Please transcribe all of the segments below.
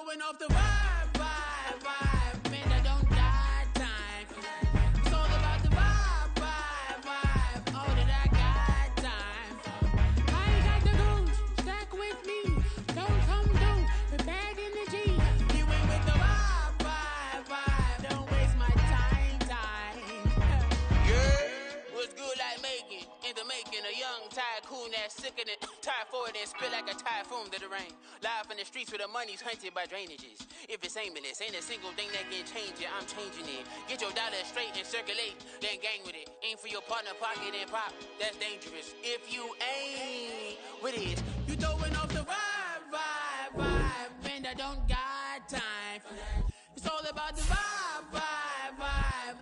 throwing off the vibe, man, I don't got time. It's all about the vibe, all that I got time. I ain't got the goons, stack with me, don't come through, with bag in the G. You ain't with the vibe, don't waste my time. Yeah, what's good like making, in the making, a young tycoon that's sicker than tie forward and spill like a typhoon to the rain. Live in the streets where the money's hunted by drainages. If it's aimless, ain't a single thing that can change it, I'm changing it. Get your dollar straight and circulate, then gang with it. Aim for your partner, pocket and pop, that's dangerous. If you ain't with it, you throwing off the vibe, man, I don't got time for that. It's all about the vibe,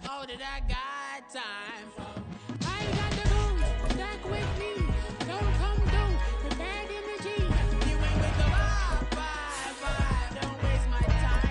all that I got time for. I ain't got the goons, stack with me, don't come through, the bag in the G. You ain't with the vibe, don't waste my time.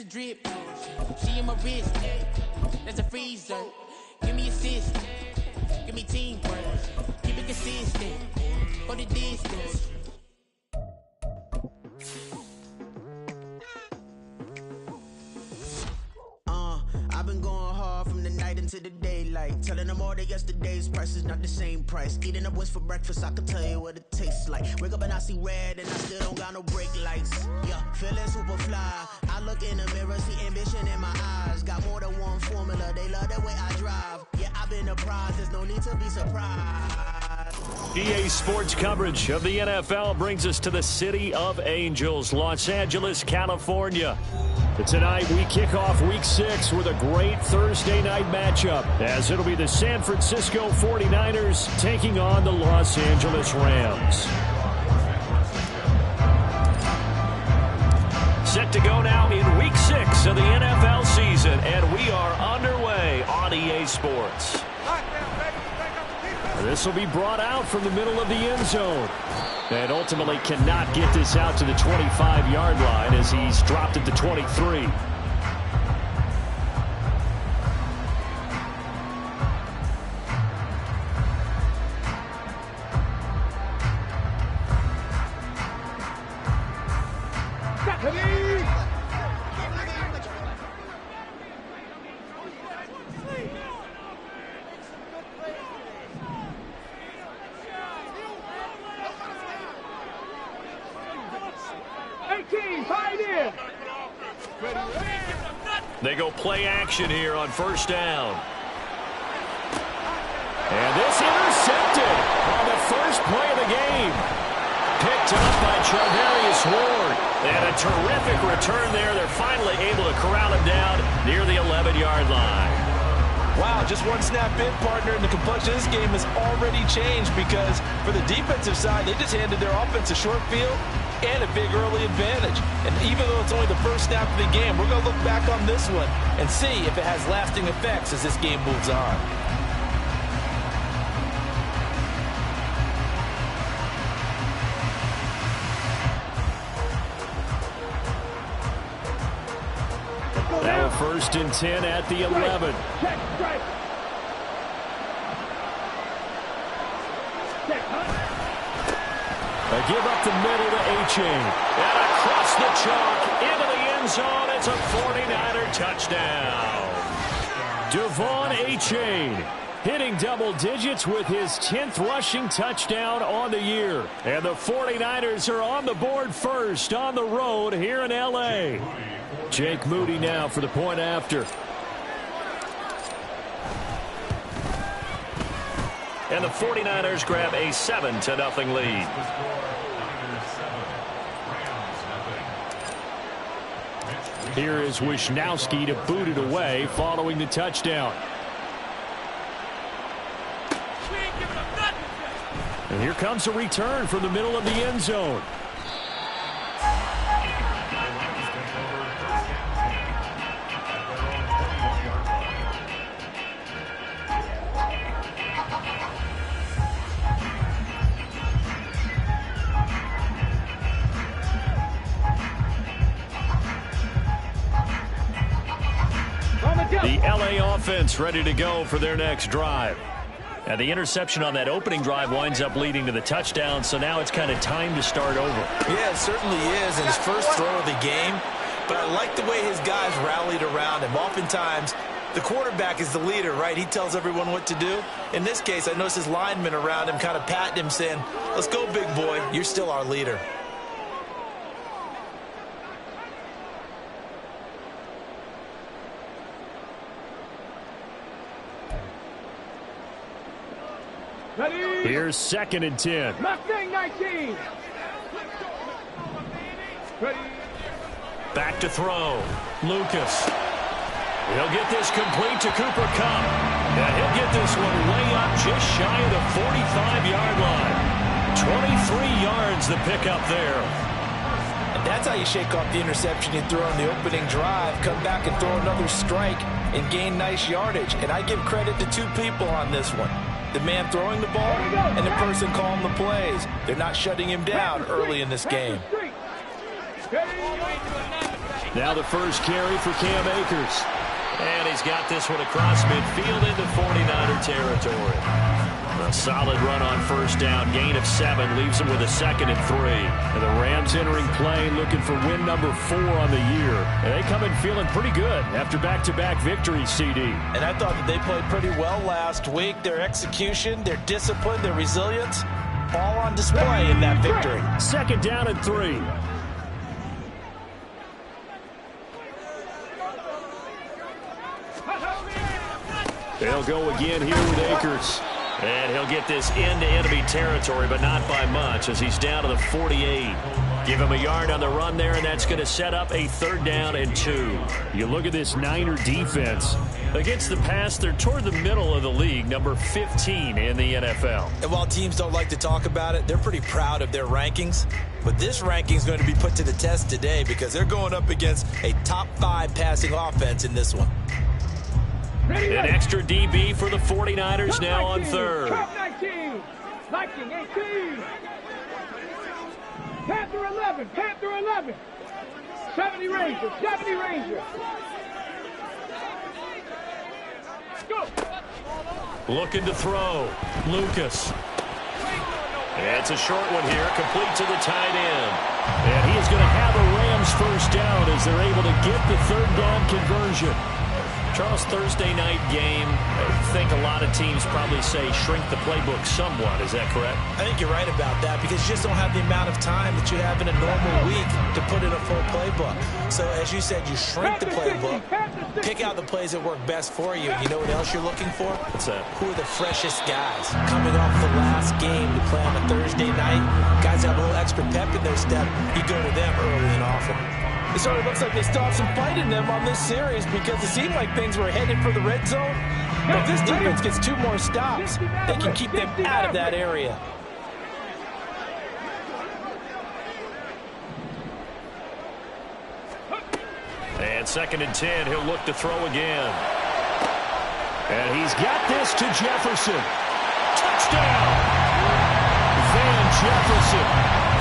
Drip, she in my wrist, that's a freezer. Give me assist, give me teamwork, keep it consistent, for the distance. I've been going hard from the night into the daylight, telling them all that yesterday's price is not the same price. Eating up what's for breakfast, I can tell you what it tastes like. Wake up and I see red and I still don't got no brake lights. Yeah, feeling super fly. I look in the mirror, see ambition in my eyes. Got more than one formula, they love the way I drive. Yeah, I've been a prize, there's no need to be surprised. EA Sports coverage of the NFL brings us to the City of Angels, Los Angeles, California. Tonight, we kick off Week 6 with a great Thursday night matchup, as it'll be the San Francisco 49ers taking on the Los Angeles Rams. Set to go now in Week 6 of the NFL season, and we are underway on EA Sports. This will be brought out from the middle of the end zone. And ultimately cannot get this out to the 25-yard line as he's dropped at the 23. They go play action here on first down. And this intercepted on the first play of the game. Picked up by Charvarius Ward. And a terrific return there. They're finally able to corral him down near the 11-yard line. Wow, just one snap in, partner, and the complexion of this game has already changed because for the defensive side, they just handed their offense a short field and a big early advantage. And even though it's only the first snap of the game, we're going to look back on this one and see if it has lasting effects as this game moves on. Now first and 10 at the 11. A give up the middle to A-Chain. And across the chalk into the end zone. It's a 49er touchdown. Devon A-Chain hitting double digits with his 10th rushing touchdown on the year. And the 49ers are on the board first on the road here in L.A. Jake Moody now for the point after. And the 49ers grab a 7-0 lead. Here is Wisnowski to boot it away following the touchdown. And here comes a return from the middle of the end zone. The LA offense ready to go for their next drive. And the interception on that opening drive winds up leading to the touchdown, so now it's kind of time to start over. Yeah, it certainly is in his first throw of the game. But I like the way his guys rallied around him. Oftentimes, the quarterback is the leader, right? He tells everyone what to do. In this case, I noticed his linemen around him kind of patting him, saying, "Let's go, big boy. You're still our leader." Here's 2nd and 10. Mustang 19. Ready. Back to throw. Lucas. He'll get this complete to Cooper Kupp. And he'll get this one way up just shy of the 45-yard line. 23 yards the pickup there. And that's how you shake off the interception you threw on the opening drive. Come back and throw another strike and gain nice yardage. And I give credit to two people on this one. The man throwing the ball and the person calling the plays. They're not shutting him down early in this game. Now the first carry for Cam Akers. And he's got this one across midfield into 49er territory. A solid run on first down. Gain of 7 leaves him with a 2nd and 3. And the Rams entering play looking for win number 4 on the year. And they come in feeling pretty good after back-to-back victories, CD. And I thought that they played pretty well last week. Their execution, their discipline, their resilience, all on display in that victory. 2nd down and 3. They'll go again here with Akers. And he'll get this into enemy territory, but not by much as he's down to the 48. Give him a yard on the run there, and that's going to set up a 3rd down and 2. You look at this Niner defense. Against the pass, they're toward the middle of the league, number 15 in the NFL. And while teams don't like to talk about it, they're pretty proud of their rankings. But this ranking is going to be put to the test today because they're going up against a top 5 passing offense in this one. An extra DB for the 49ers now on 3rd. 19, 18. Panther 11, Panther 11. 70 Rangers, 70 Rangers. Go. Looking to throw. Lucas. It's a short one here, complete to the tight end. And he is going to have a Rams first down as they're able to get the 3rd down conversion. Charles, Thursday night game, I think a lot of teams probably say shrink the playbook somewhat. Is that correct? I think you're right about that because you just don't have the amount of time that you have in a normal week to put in a full playbook. So as you said, you shrink the playbook, pick out the plays that work best for you. You know what else you're looking for? What's that? Who are the freshest guys coming off the last game to play on a Thursday night? Guys have a little extra pep in their step. You go to them early and often. It sort of looks like they still have some fight in them on this series because it seemed like things were headed for the red zone. But if this defense gets 2 more stops, they can keep them out of that area. And 2nd and 10, he'll look to throw again. And he's got this to Jefferson. Touchdown! Van Jefferson.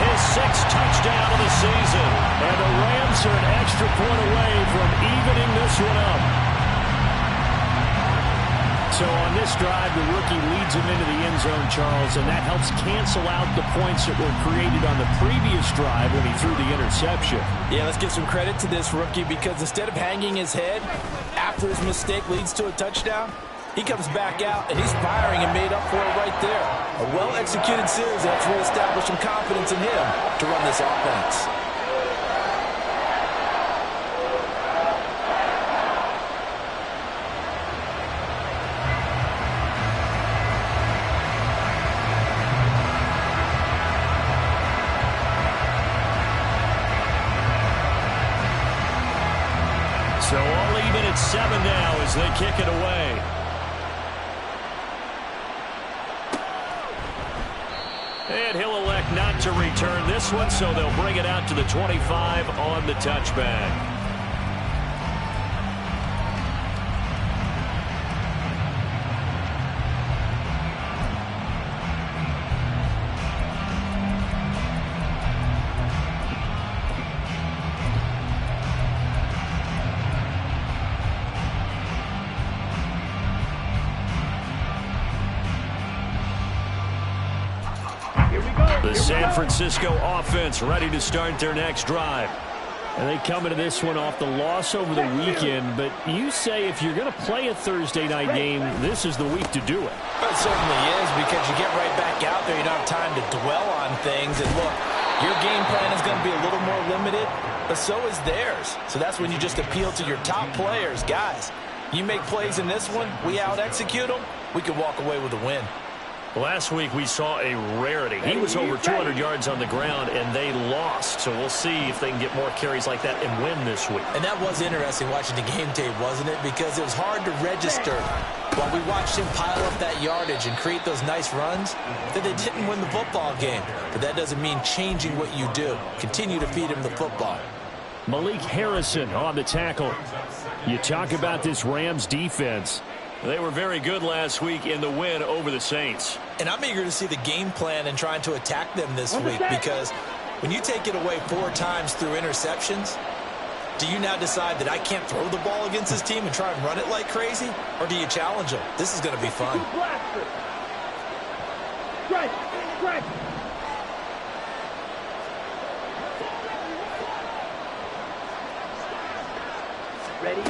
His 6th touchdown of the season. And the Rams are an extra point away from evening this one up. So on this drive, the rookie leads him into the end zone, Charles, and that helps cancel out the points that were created on the previous drive when he threw the interception. Yeah, let's give some credit to this rookie because instead of hanging his head after his mistake leads to a touchdown, he comes back out and he's firing and made up for it right there. A well-executed series helps reestablish some confidence in him to run this offense. So all even at 7 now as they kick it away. And he'll elect not to return this one, so they'll bring it out to the 25 on the touchback. The San Francisco offense ready to start their next drive. And they come into this one off the loss over the weekend, but you say if you're going to play a Thursday night game, this is the week to do it. It certainly is because you get right back out there. You don't have time to dwell on things. And look, your game plan is going to be a little more limited, but so is theirs. So that's when you just appeal to your top players. Guys, you make plays in this one, we out-execute them, we can walk away with a win. Last week we saw a rarity. He was over 200 yards on the ground, and they lost. So we'll see if they can get more carries like that and win this week. And that was interesting watching the game tape, wasn't it? Because it was hard to register while we watched him pile up that yardage and create those nice runs that they didn't win the football game. But that doesn't mean changing what you do. Continue to feed him the football. Malik Harrison on the tackle. You talk about this Rams defense. They were very good last week in the win over the Saints. And I'm eager to see the game plan and trying to attack them this week because when you take it away 4 times through interceptions, do you now decide that I can't throw the ball against this team and try and run it like crazy? Or do you challenge them? This is going to be fun. Ready?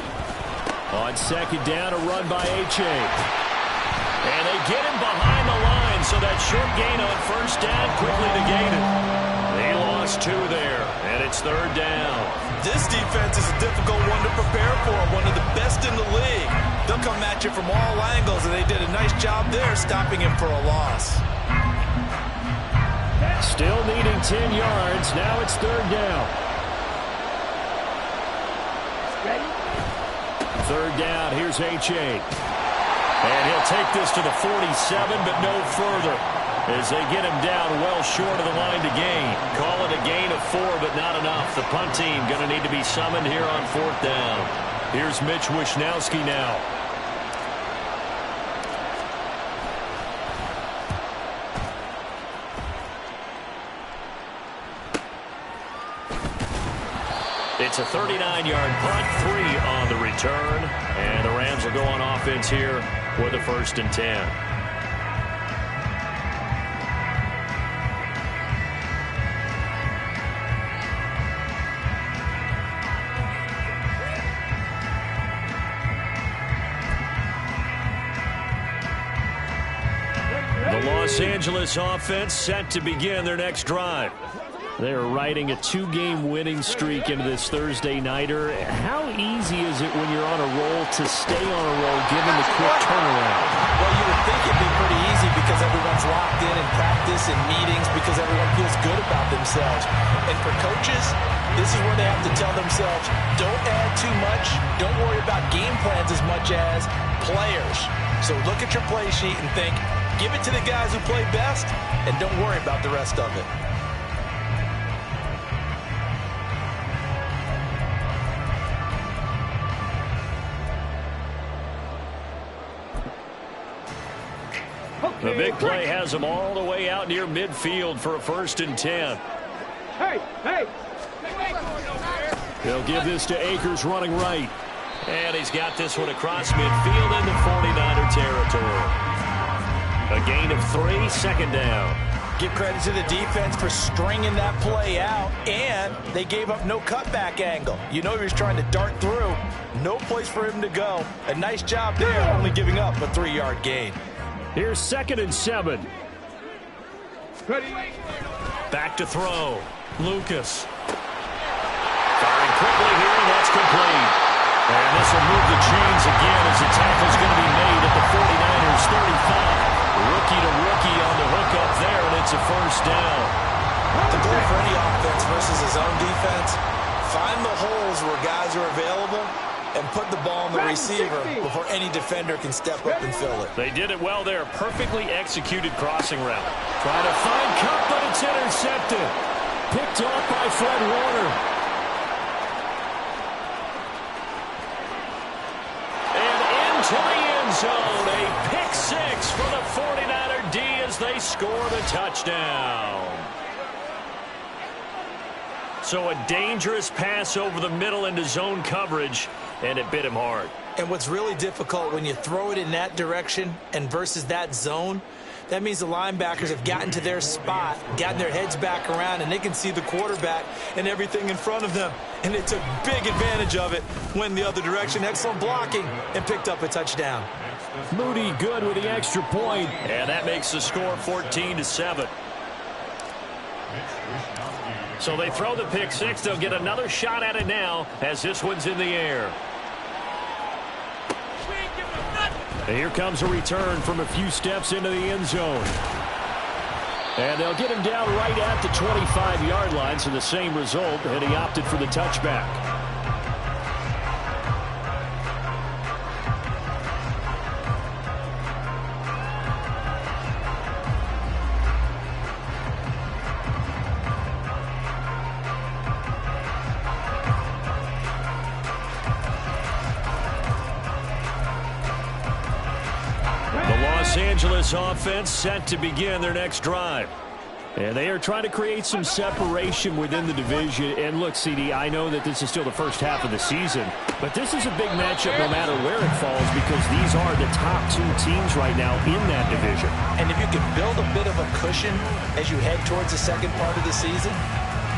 On second down, a run by H.A. And they get him behind the line, so that short gain on first down quickly negated. They lost 2 there, and it's 3rd down. This defense is a difficult one to prepare for, one of the best in the league. They'll come at you from all angles, and they did a nice job there stopping him for a loss. Still needing 10 yards. Now it's 3rd down. Ready? 3rd down, here's H.A. And he'll take this to the 47, but no further as they get him down well short of the line to gain. Call it a gain of 4, but not enough. The punt team going to need to be summoned here on 4th down. Here's Mitch Wishnowski now. It's a 39-yard punt, 3 on the return, and the Rams will go on offense here with a 1st and 10. The Los Angeles offense set to begin their next drive. They're riding a 2-game winning streak into this Thursday nighter. How easy is it when you're on a roll to stay on a roll given the quick turnaround? Well, you would think it'd be pretty easy because everyone's locked in practice and meetings because everyone feels good about themselves. And for coaches, this is where they have to tell themselves, don't add too much. Don't worry about game plans as much as players. So look at your play sheet and think, give it to the guys who play best and don't worry about the rest of it. The big play has them all the way out near midfield for a 1st and 10. Hey! They'll give this to Akers running right. And he's got this one across midfield into 49er territory. A gain of 3, second down. Give credit to the defense for stringing that play out, and they gave up no cutback angle. You know he was trying to dart through. No place for him to go. A nice job there, only giving up a 3-yard gain. Here's 2nd and 7. Back to throw. Lucas. Firing quickly here, and that's complete. And this will move the chains again as the tackle's going to be made at the 49ers 35. Rookie to rookie on the hook up there, and it's a first down. The goal for any offense versus his own defense, find the holes where guys are available and put the ball on the receiver before any defender can step up and fill it. They did it well there. Perfectly executed crossing route. Trying to find Cup, but it's intercepted. Picked off by Fred Warner. And into the end zone. A pick 6 for the 49er D as they score the touchdown. So a dangerous pass over the middle into zone coverage, and it bit him hard. And what's really difficult when you throw it in that direction and versus that zone, that means the linebackers have gotten to their spot, gotten their heads back around, and they can see the quarterback and everything in front of them. And they took big advantage of it, went the other direction, excellent blocking, and picked up a touchdown. Moody good with the extra point, and that makes the score 14-7. So they throw the pick 6. They'll get another shot at it now as this one's in the air. And here comes a return from a few steps into the end zone. And they'll get him down right at the 25-yard line, so the same result, and he opted for the touchback. Los Angeles offense set to begin their next drive. And they are trying to create some separation within the division. And look, CD, I know that this is still the first half of the season, but this is a big matchup no matter where it falls because these are the top 2 teams right now in that division. And if you can build a bit of a cushion as you head towards the second part of the season,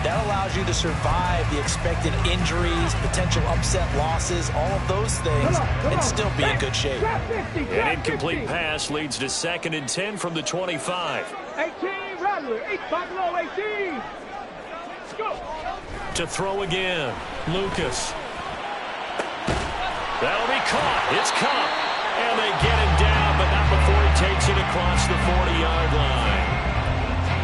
that allows you to survive the expected injuries, potential upset losses, all of those things, and still be in good shape. An incomplete pass leads to 2nd and 10 from the 25. 18, Rattler, 8 below 18. Go. To throw again, Lucas. That'll be caught. It's Cup. And they get him down, but not before he takes it across the 40-yard line.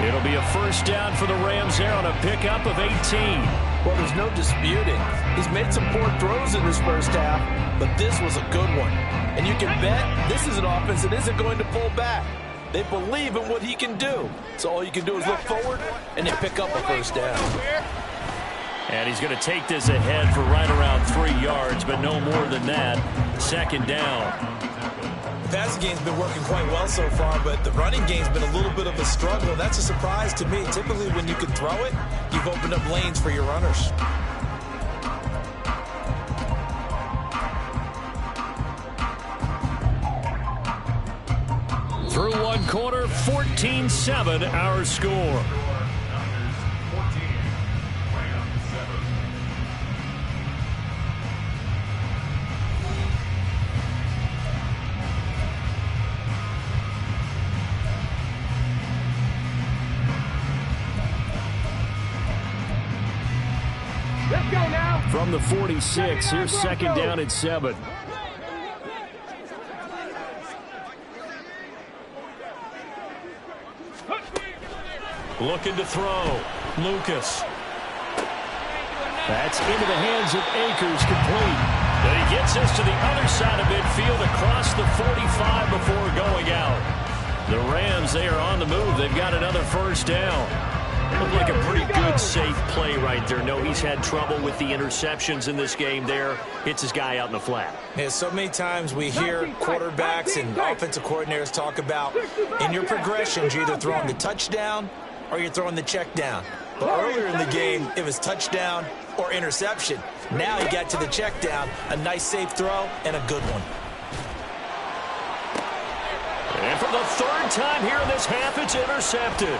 It'll be a first down for the Rams there on a pickup of 18. Well, there's no disputing. He's made some poor throws in this first half, but this was a good one. And you can bet this is an offense that isn't going to pull back. They believe in what he can do. So all you can do is look forward and then pick up a first down. And he's going to take this ahead for right around 3 yards, but no more than that. 2nd down. The passing game's been working quite well so far, but the running game's been a little bit of a struggle. That's a surprise to me. Typically, when you can throw it, you've opened up lanes for your runners. Through 1 quarter, 14-7 our score. Let's go now. From the 46, here's 2nd down and 7. Looking to throw. Lucas. That's into the hands of Akers, complete. Then he gets us to the other side of midfield across the 45 before going out. The Rams, they are on the move. They've got another first down. Looked like a pretty good, safe play right there. No, he's had trouble with the interceptions in this game there. Hits his guy out in the flat. Yeah, so many times we hear quarterbacks and offensive coordinators talk about in your progressions, you're either throwing the touchdown or you're throwing the check down. But earlier in the game, it was touchdown or interception. Now he got to the check down. A nice safe throw and a good one. And for the third time here in this half, it's intercepted.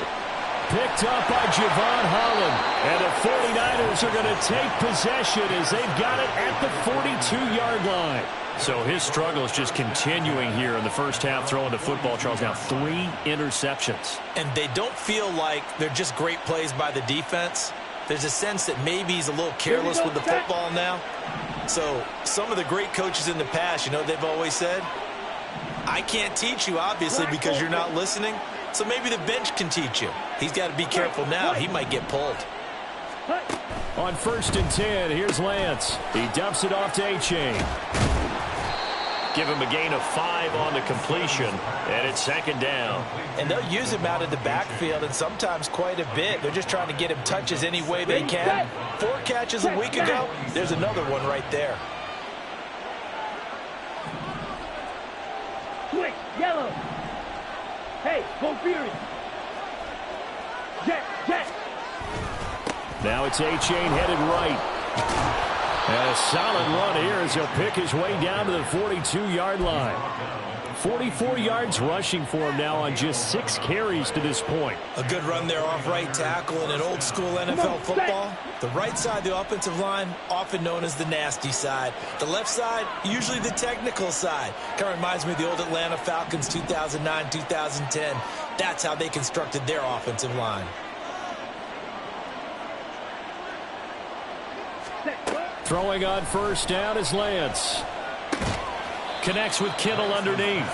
Picked up by Javon Holland. And the 49ers are going to take possession as they've got it at the 42-yard line. So his struggle is just continuing here in the first half, throwing the football. Charles, now 3 interceptions. And they don't feel like they're just great plays by the defense. There's a sense that maybe he's a little careless with the football now. So some of the great coaches in the past, you know, they've always said, I can't teach you, obviously, because you're not listening. So maybe the bench can teach you. He's got to be careful now. He might get pulled. On 1st and 10, here's Lance. He dumps it off to A-Chain. Give him a gain of 5 on the completion, and it's 2nd down. And they'll use him out of the backfield, and sometimes quite a bit. They're just trying to get him touches any way they can. 4 catches a week ago. There's another one right there. Switch, yellow. Hey, go Fury. Jet. Now it's A-Chain headed right. And a solid run here as he'll pick his way down to the 42-yard line. 44 yards rushing for him now on just 6 carries to this point. A good run there off right tackle in an old-school NFL football. The right side of the offensive line, often known as the nasty side. The left side, usually the technical side. Kind of reminds me of the old Atlanta Falcons 2009-2010. That's how they constructed their offensive line. Throwing on 1st down is Lance. Connects with Kittle underneath.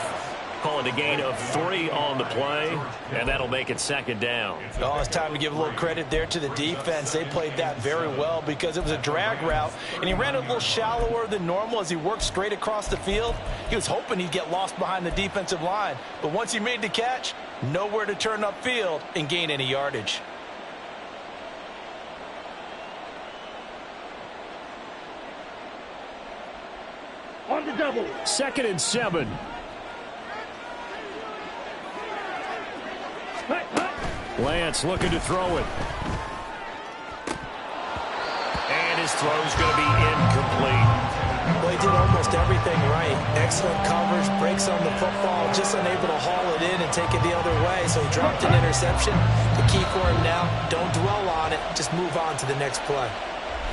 Call it a gain of 3 on the play, and that'll make it 2nd down. Oh, it's time to give a little credit there to the defense. They played that very well because it was a drag route, and he ran a little shallower than normal as he worked straight across the field. He was hoping he'd get lost behind the defensive line, but once he made the catch, nowhere to turn upfield and gain any yardage. On the double. 2nd and 7. Lance looking to throw it. And his throw's going to be incomplete. Well, he did almost everything right. Excellent coverage, breaks on the football, just unable to haul it in and take it the other way, so he dropped an interception. The key for him now, don't dwell on it, just move on to the next play.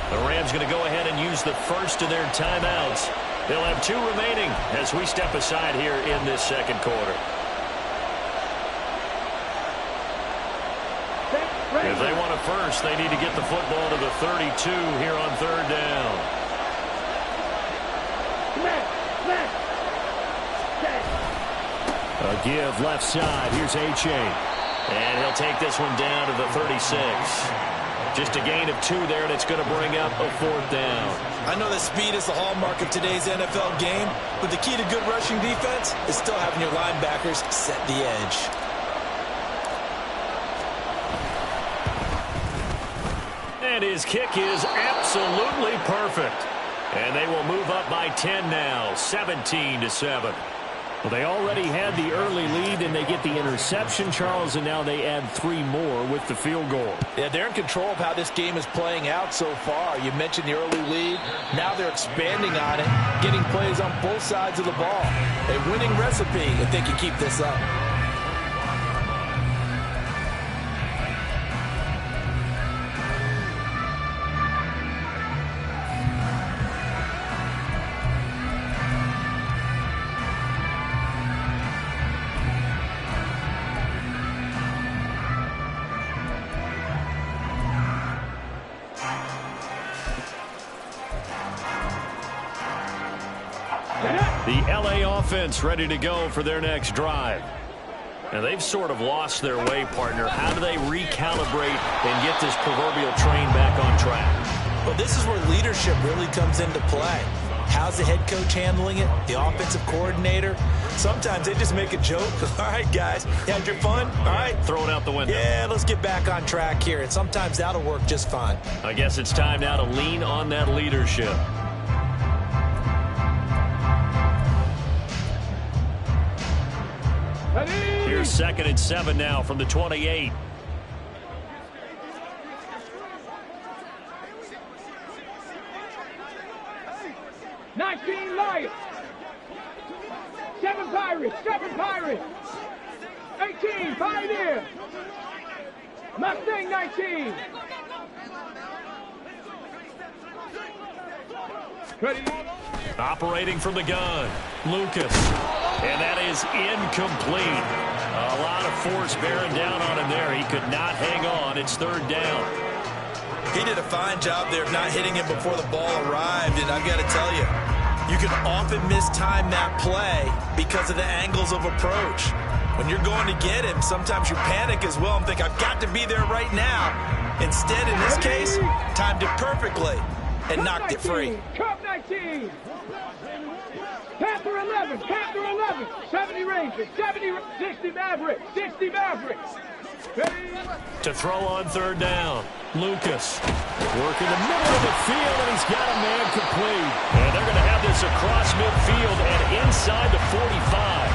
The Rams going to go ahead and use the first of their timeouts. They'll have 2 remaining as we step aside here in this 2nd quarter. If they want it first, they need to get the football to the 32 here on 3rd down. A give left side. Here's A-Chain. And he'll take this one down to the 36. Just a gain of 2 there, and it's going to bring up a 4th down. I know that speed is the hallmark of today's NFL game, but the key to good rushing defense is still having your linebackers set the edge. And his kick is absolutely perfect. And they will move up by 10 now, 17-7. Well, they already had the early lead, and they get the interception, Charles, and now they add 3 more with the field goal. Yeah, they're in control of how this game is playing out so far. You mentioned the early lead. Now they're expanding on it, getting plays on both sides of the ball. A winning recipe if they can keep this up. The LA offense ready to go for their next drive. And they've sort of lost their way, partner. How do they recalibrate and get this proverbial train back on track? Well, this is where leadership really comes into play. How's the head coach handling it? The offensive coordinator? Sometimes they just make a joke. All right, guys, you had your fun? All right. Throw it out the window. Yeah, let's get back on track here. And sometimes that'll work just fine. I guess it's time now to lean on that leadership. Here's 2nd and 7 now from the 28. 7 Pirates. 7 Pirates. 18, Pioneer. Mustang 19. Ready. Operating from the gun, Lucas. And that is incomplete. A lot of force bearing down on him there. He could not hang on. It's third down. He did a fine job there of not hitting him before the ball arrived, and I've got to tell you, you can often mistime that play because of the angles of approach. When you're going to get him, sometimes you panic as well and think, I've got to be there right now. Instead, in this case, timed it perfectly and knocked it free. Cup 19. Panther 11. Panther 11. 70 Rangers. 60 Mavericks. 60 Mavericks. Ready. To throw on third down, Lucas. Working the middle of the field, and he's got a man complete. And they're going to have this across midfield and inside the 45.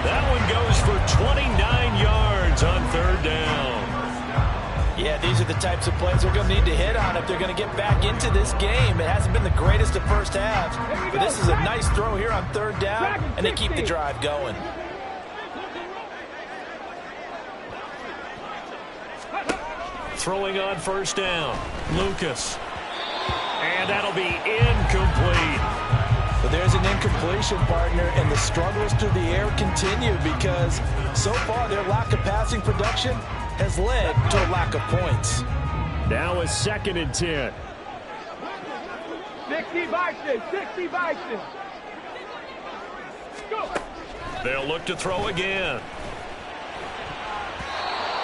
That one goes for 29 yards on third down. Yeah, these are the types of plays they're going to need to hit on if they're going to get back into this game. It hasn't been the greatest of first halves, but this is a nice throw here on third down, and they keep the drive going. Throwing on first down, Lucas. And that'll be incomplete. But there's an incompletion, partner, and the struggles through the air continue because so far their lack of passing production has led to a lack of points. Now a 2nd and 10. 60 Bison. 60 Bison. Go. They'll look to throw again.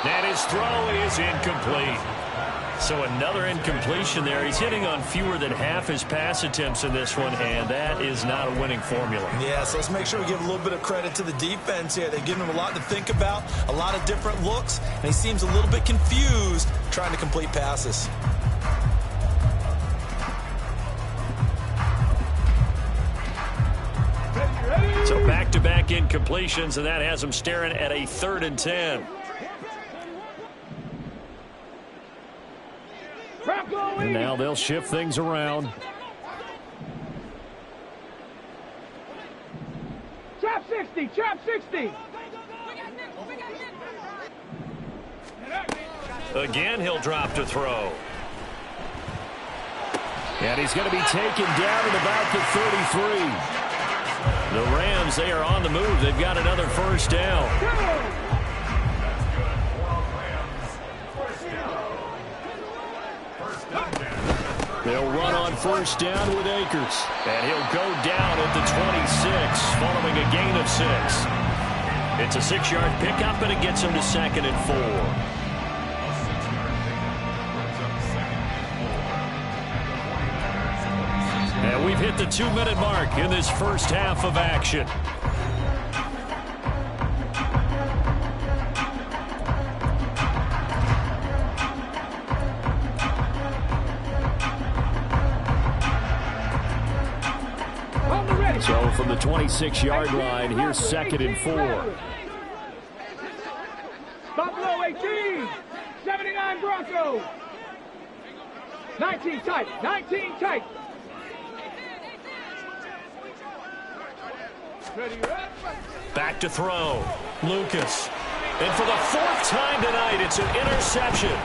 And his throw is incomplete. So another incompletion there. He's hitting on fewer than half his pass attempts in this one, and that is not a winning formula. Yeah, so let's make sure we give a little bit of credit to the defense here. They've given him a lot to think about, a lot of different looks, and he seems a little bit confused trying to complete passes. So back-to-back incompletions, and that has him staring at a 3rd and 10. And now they'll shift things around. Trap 60. Trap 60. Again, he'll drop to throw. And he's going to be taken down at about the 33. The Rams, they are on the move. They've got another first down. They'll run on first down with Akers. And he'll go down at the 26 following a gain of 6. It's a 6-yard pickup, and it gets him to 2nd and 4. And we've hit the 2-minute mark in this first half of action. So from the 26-yard line, here's 2nd and 4. Buffalo 18. 79 Broncos. 19 tight. 19 tight. Back to throw. Lucas. And for the 4th time tonight, it's an interception.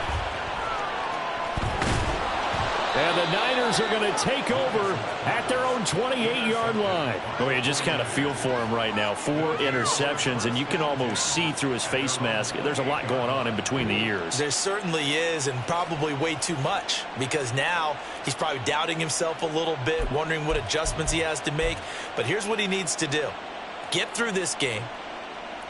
And the Niners are going to take over at their own 28-yard line. Oh, you just kind of feel for him right now. 4 interceptions, and you can almost see through his face mask. There's a lot going on in between the ears. There certainly is, and probably way too much, because now he's probably doubting himself a little bit, wondering what adjustments he has to make. But here's what he needs to do. Get through this game,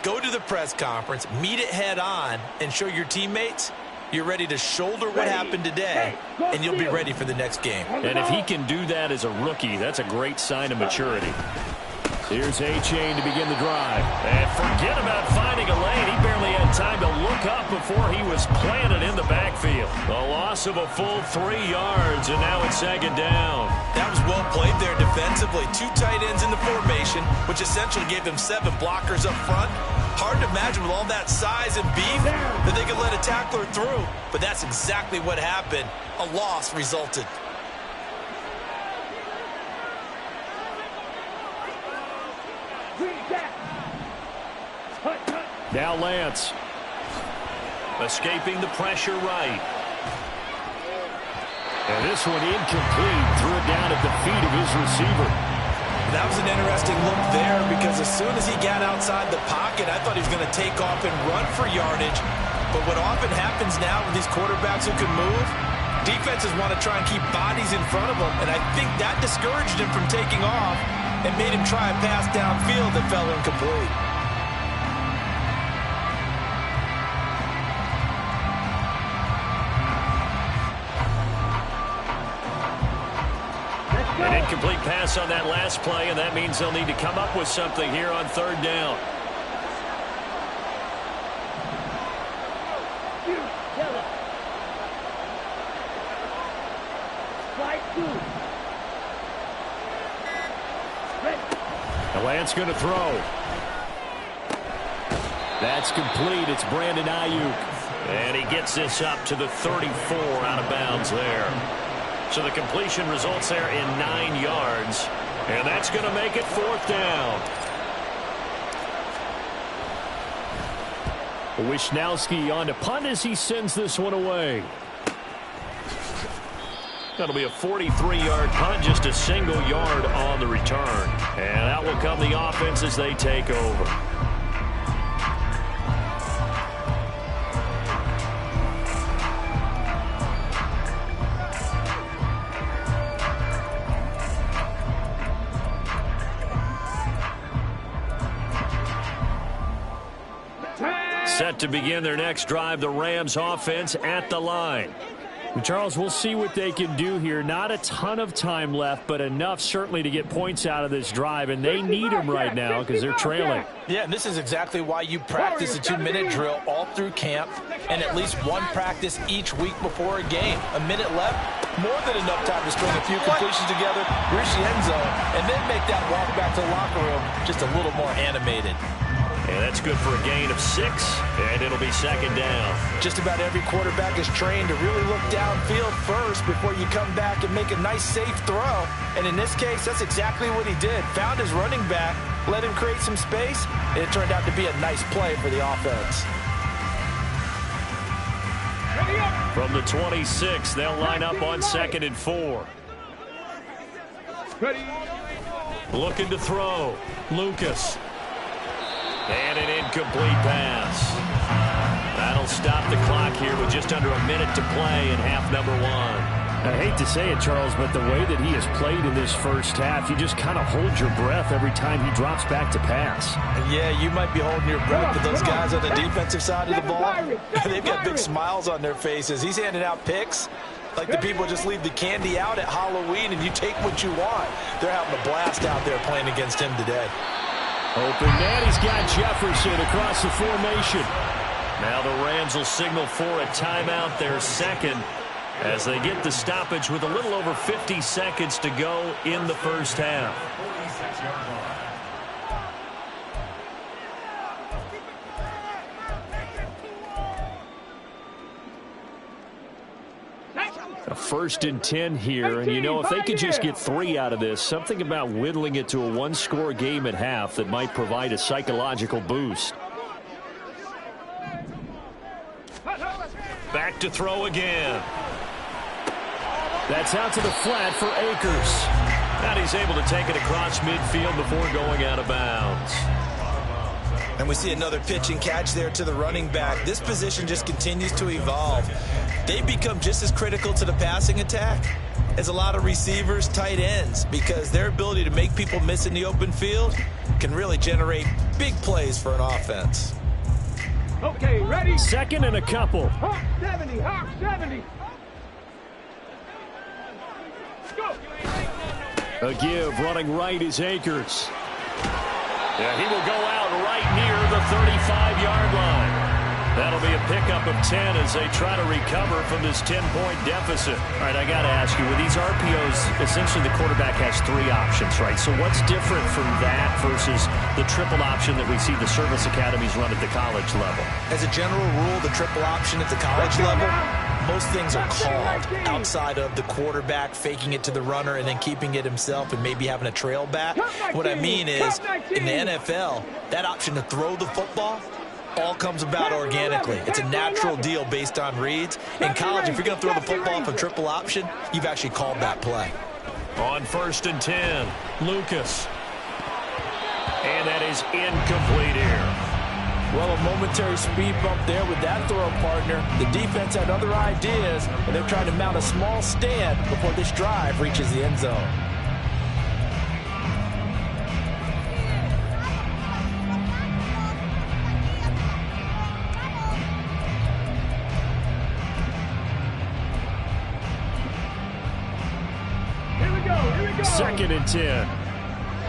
go to the press conference, meet it head on, and show your teammates you're ready to shoulder what happened today, and you'll be ready for the next game. And if he can do that as a rookie, that's a great sign of maturity. Here's A-Chain to begin the drive. And forget about finding a lane. He barely had time to look up before he was planted in the backfield. A loss of a full 3 yards, and now it's 2nd down. That was well played there defensively. 2 tight ends in the formation, which essentially gave him 7 blockers up front. Hard to imagine with all that size and beef that they could let a tackler through. But that's exactly what happened. A loss resulted. Now Lance. Escaping the pressure right. And this one incomplete. Threw it down at the feet of his receiver. That was an interesting look there because as soon as he got outside the pocket, I thought he was going to take off and run for yardage. But what often happens now with these quarterbacks who can move, defenses want to try and keep bodies in front of them. And I think that discouraged him from taking off and made him try a pass downfield that fell incomplete. An incomplete pass on that last play, and that means they'll need to come up with something here on third down. The Lance going to throw. That's complete. It's Brandon Ayuk. And he gets this up to the 34 out of bounds there. So the completion results there in 9 yards. And that's going to make it fourth down. Wisnowski on to punt as he sends this one away. That'll be a 43-yard punt, just a single yard on the return. And out will come the offense as they take over. Set to begin their next drive, the Rams offense at the line. Charles, we'll see what they can do here. Not a ton of time left, but enough certainly to get points out of this drive, and they need them right now because they're trailing. Yeah, and this is exactly why you practice a 2-minute drill all through camp and at least one practice each week before a game. A minute left, more than enough time to string a few completions together, reach the end zone, and then make that walk back to the locker room just a little more animated. And that's good for a gain of 6, and it'll be second down. Just about every quarterback is trained to really look downfield first before you come back and make a nice, safe throw. And in this case, that's exactly what he did. Found his running back, let him create some space, and it turned out to be a nice play for the offense. From the 26, they'll line up on 2nd and 4. Looking to throw. Lucas. And an incomplete pass. That'll stop the clock here with just under a minute to play in half number 1. I hate to say it, Charles, but the way that he has played in this first half, you just kind of hold your breath every time he drops back to pass. Yeah, you might be holding your breath, but those guys on the defensive side of the ball, they've got big smiles on their faces. He's handing out picks like the people just leave the candy out at Halloween and you take what you want. They're having a blast out there playing against him today. Open man, he's got Jefferson across the formation. Now the Rams will signal for a timeout, their second, as they get the stoppage with a little over 50 seconds to go in the first half. A 1st and 10 here, and you know, if they could just get 3 out of this, something about whittling it to a 1-score game at half that might provide a psychological boost. Back to throw again. That's out to the flat for Akers. And he's able to take it across midfield before going out of bounds. And we see another pitch and catch there to the running back. This position just continues to evolve. They become just as critical to the passing attack as a lot of receivers, tight ends, because their ability to make people miss in the open field can really generate big plays for an offense. Okay, ready? 2nd and a couple. Hawk 70, Hawk 70. Go. A give running right is Akers. Yeah, he will go out right near the 35-yard line. That'll be a pickup of 10 as they try to recover from this 10-point deficit. All right, I got to ask you, with these RPOs, essentially the quarterback has 3 options, right? So what's different from that versus the triple option that we see the service academies run at the college level? As a general rule, the triple option at the college level most things are called outside of the quarterback faking it to the runner and then keeping it himself and maybe having a trail back. What I mean is, in the NFL, that option to throw the football all comes about organically. It's a natural deal based on reads. In college, if you're going to throw the football for triple option, you've actually called that play. On 1st and 10, Lucas. And that is incomplete here. Well, a momentary speed bump there with that throw partner. The defense had other ideas, and they're trying to mount a small stand before this drive reaches the end zone. Here we go. 2nd and 10.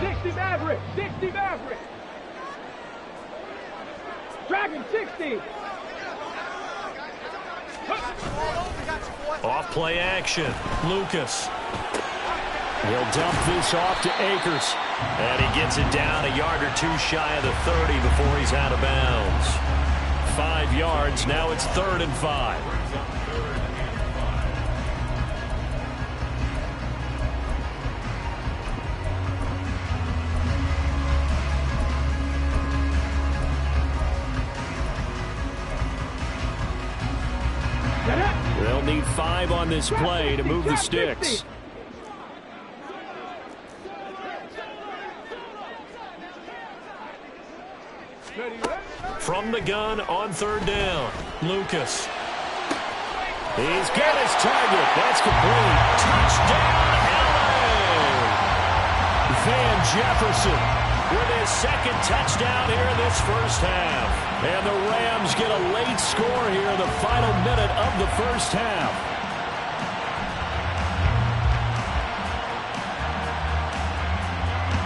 60 Maverick. 60 Maverick. Dragon 60. Off play action. Lucas. He'll dump this off to Akers. And he gets it down a yard or two shy of the 30 before he's out of bounds. 5 yards. Now it's 3rd and 5. They'll need 5 on this play to move the sticks. From the gun on 3rd down, Lucas. He's got his target. That's complete. Touchdown, LA! Van Jefferson with his 2nd touchdown here in this first half. And the Rams get a late score here in the final minute of the first half.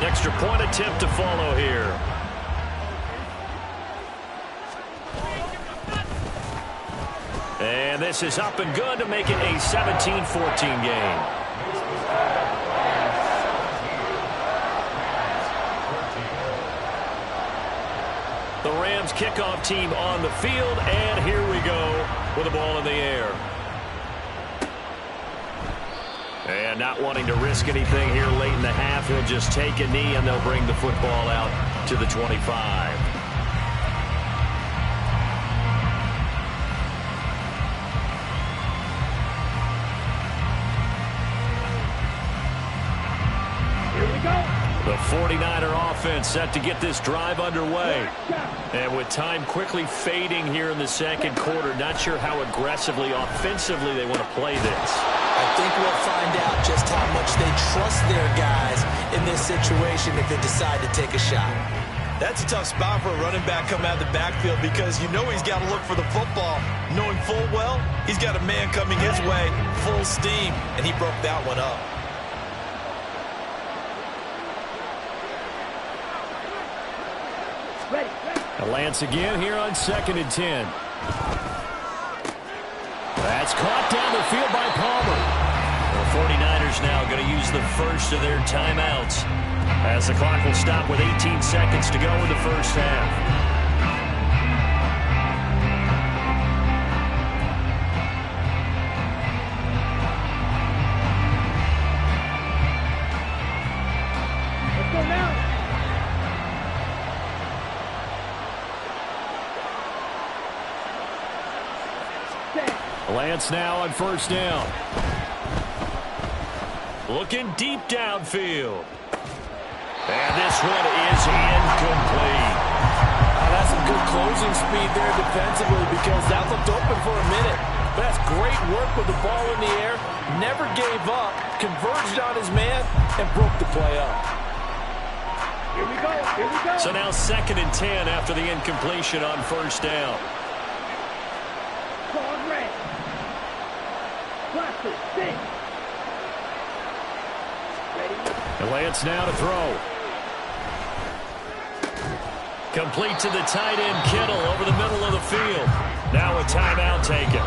Extra point attempt to follow here. And this is up and good to make it a 17-14 game. The Rams kickoff team on the field, and here we go with the ball in the air. And not wanting to risk anything here late in the half, he'll just take a knee and they'll bring the football out to the 25. The 49er offense set to get this drive underway. And with time quickly fading here in the second quarter, not sure how aggressively, offensively they want to play this. I think we'll find out just how much they trust their guys in this situation if they decide to take a shot. That's a tough spot for a running back coming out of the backfield because you know he's got to look for the football, knowing full well he's got a man coming his way, full steam, and he broke that one up. Lance again here on 2nd and 10. That's caught down the field by Palmer. The 49ers now going to use the first of their timeouts as the clock will stop with 18 seconds to go in the first half. Lance now on 1st down. Looking deep downfield. And this one is incomplete. That's some good closing speed there defensively because that looked open for a minute. But that's great work with the ball in the air. Never gave up, converged on his man, and broke the play up. Here we go. So now 2nd and 10 after the incompletion on 1st down. And Lance now to throw. Complete to the tight end, Kittle, over the middle of the field. Now a timeout taken.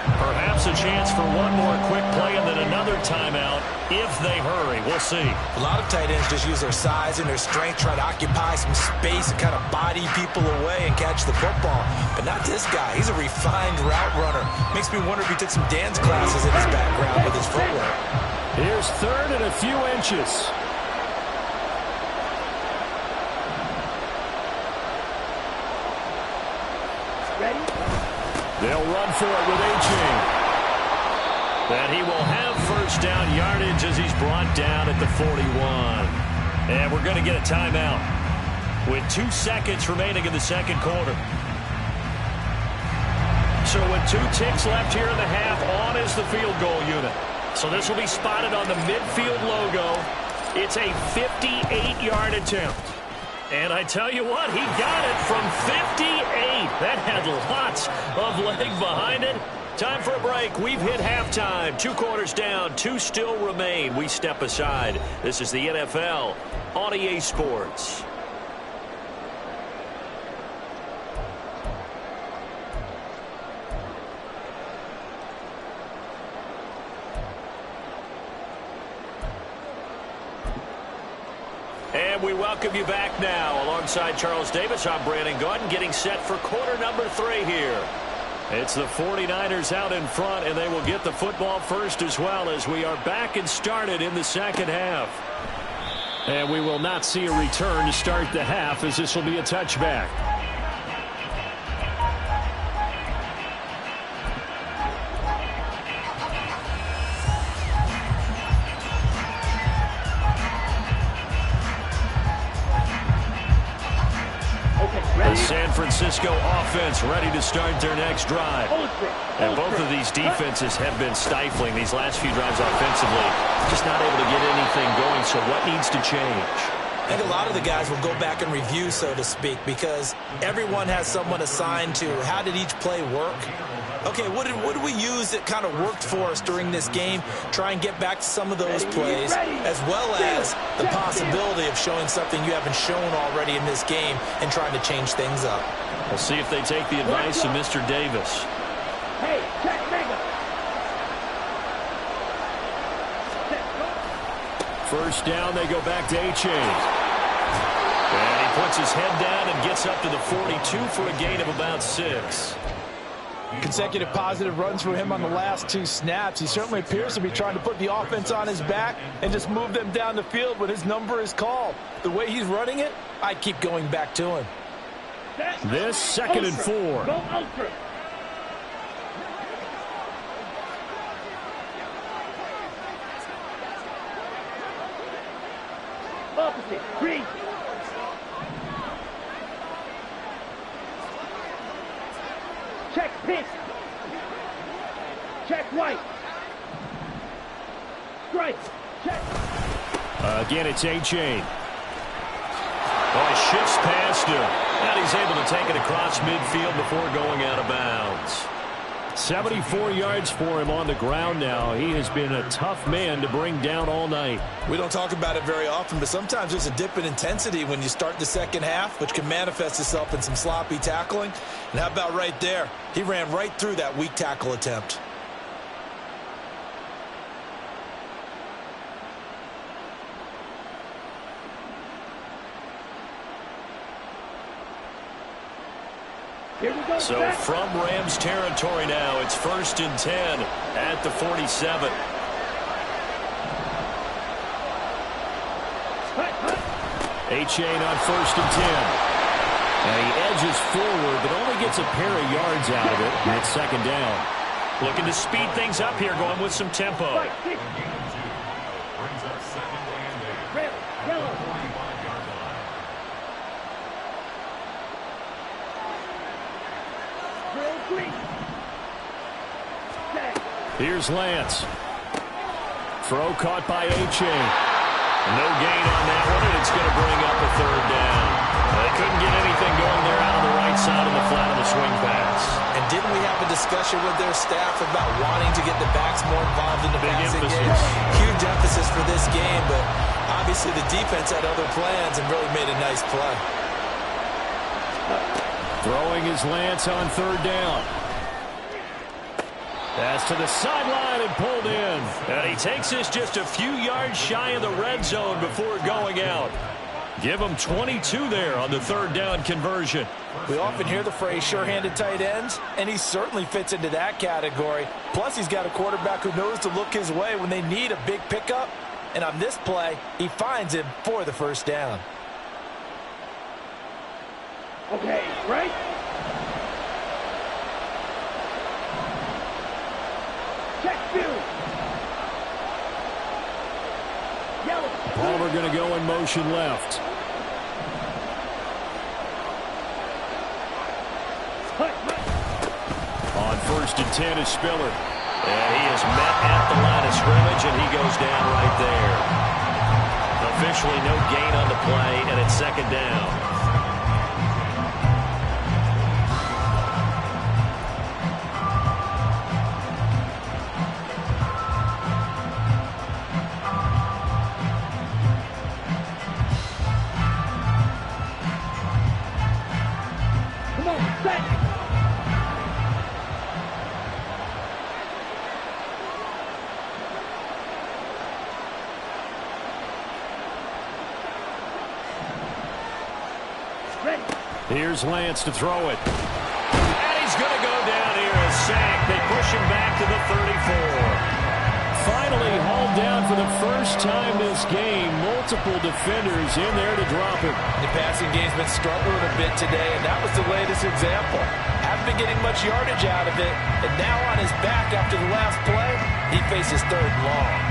Perhaps a chance for one more quick play and then another timeout if they hurry. We'll see. A lot of tight ends just use their size and their strength, try to occupy some space and kind of body people away and catch the football. But not this guy. He's a refined route runner. Makes me wonder if he took some dance classes in his background with his footwork. Here's third and a few inches. Ready? They'll run for it with A-Chain. And he will have first down yardage as he's brought down at the 41. And we're going to get a timeout with 2 seconds remaining in the second quarter. So with 2 ticks left here in the half, on is the field goal unit. So this will be spotted on the midfield logo. It's a 58-yard attempt. And I tell you what, he got it from 58. That had lots of leg behind it. Time for a break. We've hit halftime. 2 quarters down, 2 still remain. We step aside. This is the NFL on EA Sports. And we welcome you back now. Alongside Charles Davis, I'm Brandon Gordon, getting set for quarter number 3 here. It's the 49ers out in front, and they will get the football first as well as we are back and started in the second half. And we will not see a return to start the half, as this will be a touchback. The San Francisco offense ready to start their next drive. And both of these defenses have been stifling these last few drives offensively. Just not able to get anything going, so what needs to change? I think a lot of the guys will go back and review, so to speak, because everyone has someone assigned to how did each play work. Okay, what did we use that kind of worked for us during this game? Try and get back to some of those plays, as well as the possibility of showing something you haven't shown already in this game and trying to change things up. We'll see if they take the advice of Mr. Davis. Hey, check mega. First down, they go back to A-Chain. And he puts his head down and gets up to the 42 for a gain of about 6. Consecutive positive runs for him on the last 2 snaps. He certainly appears to be trying to put the offense on his back and just move them down the field when his number is called. The way he's running it, I keep going back to him. This second and 4. Go ultra. Opposite. 3. Check pitch. Check right. Strike. Check. Again, it's A-Chain. Oh, he shifts past him. And he's able to take it across midfield before going out of bounds. 74 yards for him on the ground now. He has been a tough man to bring down all night. We don't talk about it very often, but sometimes there's a dip in intensity when you start the second half, which can manifest itself in some sloppy tackling. And how about right there? He ran right through that weak tackle attempt. So from Rams territory now, it's 1st and 10 at the 47. A-Chain on 1st and 10. And he edges forward, but only gets a pair of yards out of it. And it's 2nd down. Looking to speed things up here, going with some tempo. Here's Lance. Throw caught by A-Chain. No gain on that one, and it's going to bring up a 3rd down. They couldn't get anything going there out on the right side of the flat of the swing pass. And didn't we have a discussion with their staff about wanting to get the backs more involved in the passing game? Huge emphasis for this game, but obviously the defense had other plans and really made a nice play. Throwing is Lance on 3rd down. Pass to the sideline and pulled in. And he takes this just a few yards shy of the red zone before going out. Give him 22 there on the third down conversion. We often hear the phrase sure-handed tight ends, and he certainly fits into that category. Plus, he's got a quarterback who knows to look his way when they need a big pickup. And on this play, he finds him for the first down. Okay, right? Check field. Yellow. Palmer going to go in motion left. On 1st and 10 is Spiller. And he is met at the line of scrimmage, and he goes down right there. Officially no gain on the play, and it's second down. Here's Lance to throw it. And he's going to go down here. A sack. They push him back to the 34. Finally hauled down for the first time this game. Multiple defenders in there to drop him. The passing game's been struggling a bit today, and that was the latest example. Haven't been getting much yardage out of it, and now on his back after the last play, he faces third and long.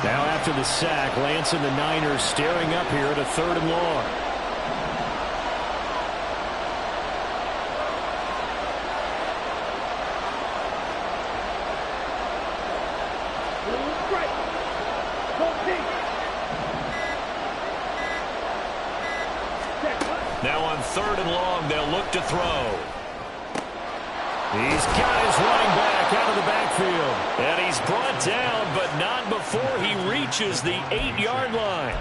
Now after the sack, Lance and the Niners staring up here at a 3rd and long. Now on 3rd and long, they'll look to throw. He's got his running back out of the backfield. And he's brought down, but not before he reaches the 8-yard line.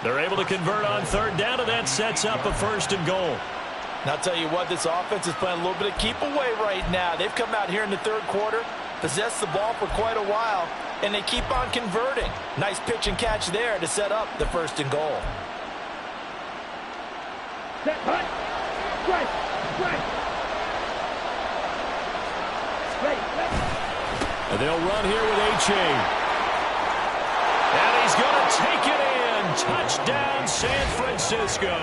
They're able to convert on 3rd down, and that sets up a 1st and goal. And I'll tell you what, this offense is playing a little bit of keep away right now. They've come out here in the 3rd quarter, possessed the ball for quite a while, and they keep on converting. Nice pitch and catch there to set up the 1st and goal. Set, hut, strike. And they'll run here with A-Chain. And he's going to take it in. Touchdown, San Francisco.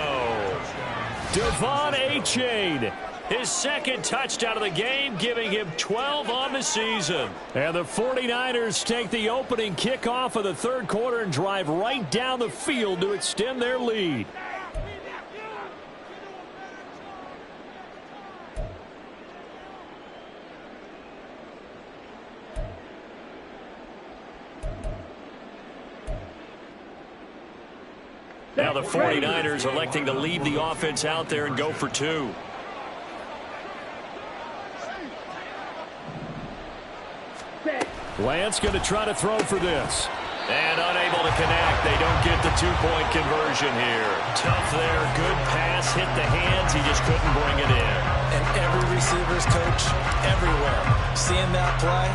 Devon A-Chain, his 2nd touchdown of the game, giving him 12 on the season. And the 49ers take the opening kickoff of the 3rd quarter and drive right down the field to extend their lead. Now the 49ers electing to leave the offense out there and go for 2. Lance going to try to throw for this. And unable to connect. They don't get the 2-point conversion here. Tough there. Good pass. Hit the hands. He just couldn't bring it in. And every receiver's coach everywhere. Seeing that play,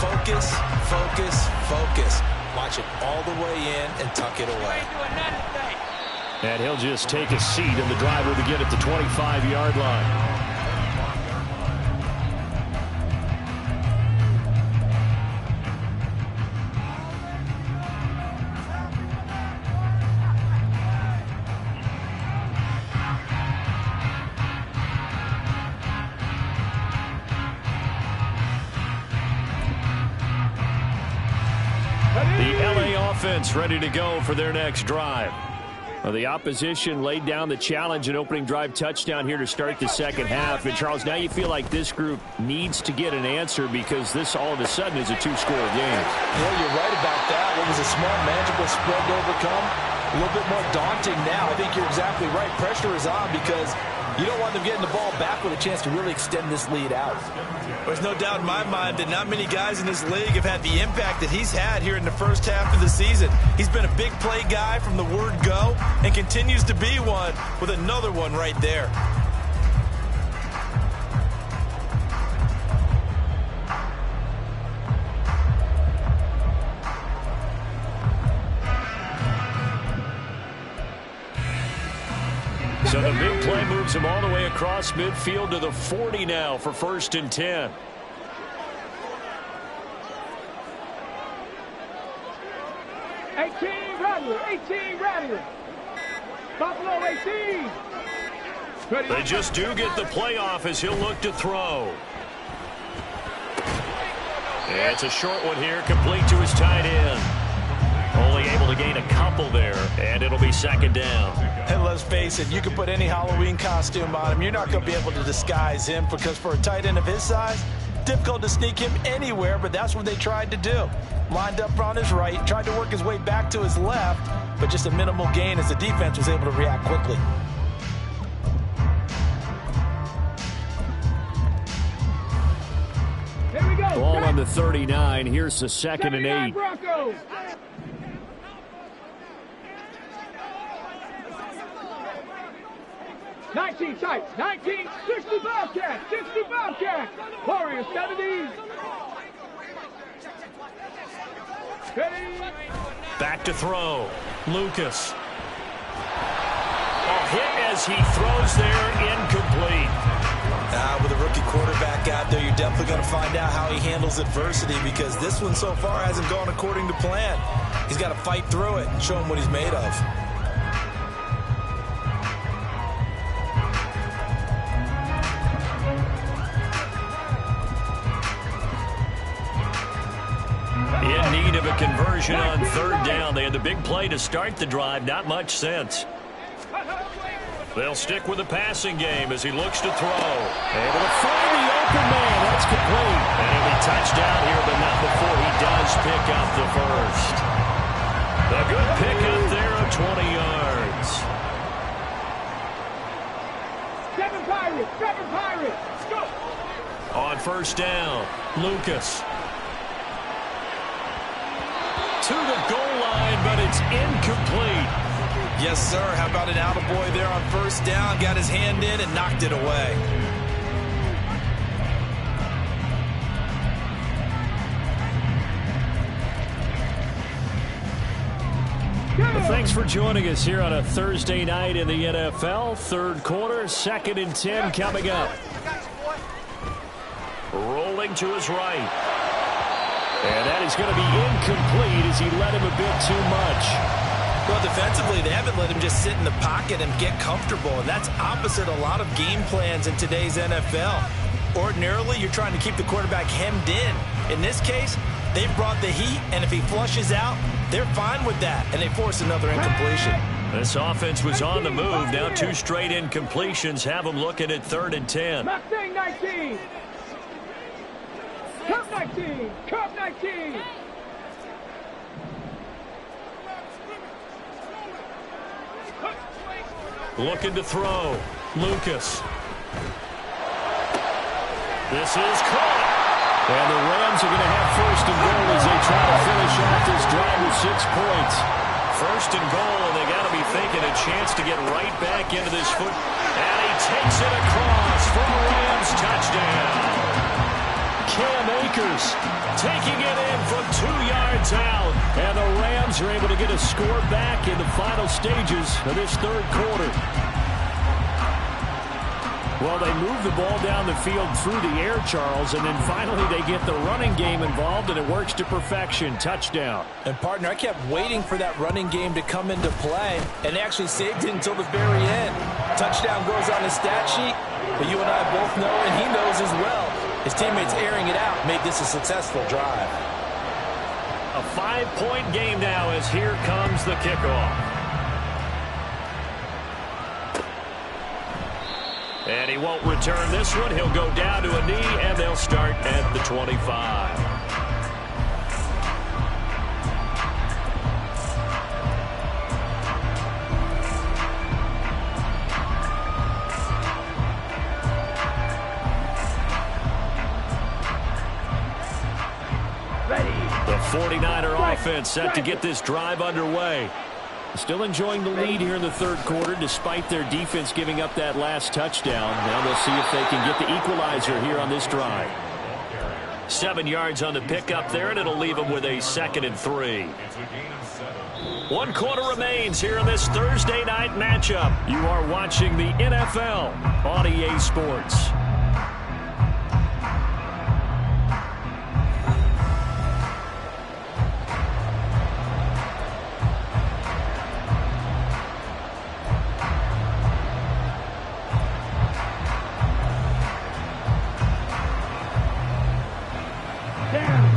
focus, focus, focus. Watch it all the way in and tuck it away. And he'll just take a seat, and the drive will begin at the 25-yard line. Offense ready to go for their next drive. Well, the opposition laid down the challenge and opening drive touchdown here to start the 2nd half. And, Charles, now you feel like this group needs to get an answer because this all of a sudden is a 2-score game. Well, you're right about that. It was a small, manageable spread to overcome. A little bit more daunting now. I think you're exactly right. Pressure is on because You don't want them getting the ball back with a chance to really extend this lead out. There's no doubt in my mind that not many guys in this league have had the impact that he's had here in the first half of the season. He's been a big play guy from the word go and continues to be one with another one right there. So the big play moves him all the way across midfield to the 40 now for 1st and 10. Rattler. Buffalo 18. They just do get the playoff as he'll look to throw. And it's a short one here, complete to his tight end. Only able to gain a couple there, and it'll be 2nd down. And let's face it, you can put any Halloween costume on him. You're not going to be able to disguise him because for a tight end of his size, difficult to sneak him anywhere, but that's what they tried to do. Lined up on his right, tried to work his way back to his left, but just a minimal gain as the defense was able to react quickly. Here we go. Ball on the 39. Here's the 2nd and 8. Broncos. Tight. 19, 60 Bobcats. Warriors 70. Back to throw. Lucas. A hit as he throws there, incomplete. With a rookie quarterback out there, you're definitely going to find out how he handles adversity because this one so far hasn't gone according to plan. He's got to fight through it and show him what he's made of. In need of a conversion on 3rd down. They had the big play to start the drive. Not much sense. They'll stick with the passing game as he looks to throw. Able to find the open man. That's complete. And he'll be touchdown here, but not before he does pick up the first. A good pickup there of 20 yards. 7 Pirates. Go. On 1st down, Lucas. To the goal line, but it's incomplete. Yes, sir. How about an attaboy there on 1st down? Got his hand in and knocked it away. Well, thanks for joining us here on a Thursday night in the NFL. 3rd quarter, 2nd and 10 coming up. Rolling to his right. And that is going to be incomplete as he led him a bit too much. Well, defensively, they haven't let him just sit in the pocket and get comfortable, and that's opposite a lot of game plans in today's NFL. Ordinarily, you're trying to keep the quarterback hemmed in. In this case, they've brought the heat, and if he flushes out, they're fine with that, and they force another incompletion. This offense was on the move. Now 2 straight incompletions have them looking at 3rd and 10. Mustang 19. Cup 19. Looking to throw. Lucas. This is caught. And the Rams are going to have 1st and goal as they try to finish off this drive with 6 points. 1st and goal, and they got to be thinking a chance to get right back into this foot. And he takes it across for a Rams touchdown. Cam Akers taking it in from 2 yards out. And the Rams are able to get a score back in the final stages of this 3rd quarter. Well, they move the ball down the field through the air, Charles, and then finally they get the running game involved, and it works to perfection. Touchdown. And, partner, I kept waiting for that running game to come into play, and they actually saved it until the very end. Touchdown goes on his stat sheet, but you and I both know, and he knows as well, his teammates airing it out made this a successful drive. A 5-point game now as here comes the kickoff. And he won't return this one. He'll go down to a knee, and they'll start at the 25. 49er offense set to get this drive underway. Still enjoying the lead here in the third quarter despite their defense giving up that last touchdown. Now they'll see if they can get the equalizer here on this drive. 7 yards on the pickup there, and it'll leave them with a 2nd and 3. 1 quarter remains here in this Thursday night matchup. You are watching the NFL on EA Sports.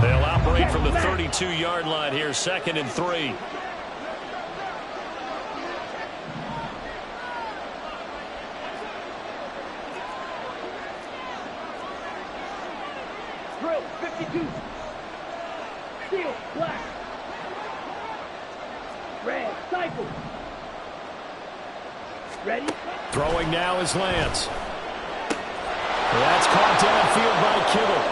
They'll operate from the 32-yard line here, 2nd and 3. Drill, 52. Steel, black. Red, cycle. Ready? Throwing now is Lance. That's caught downfield by Kittle.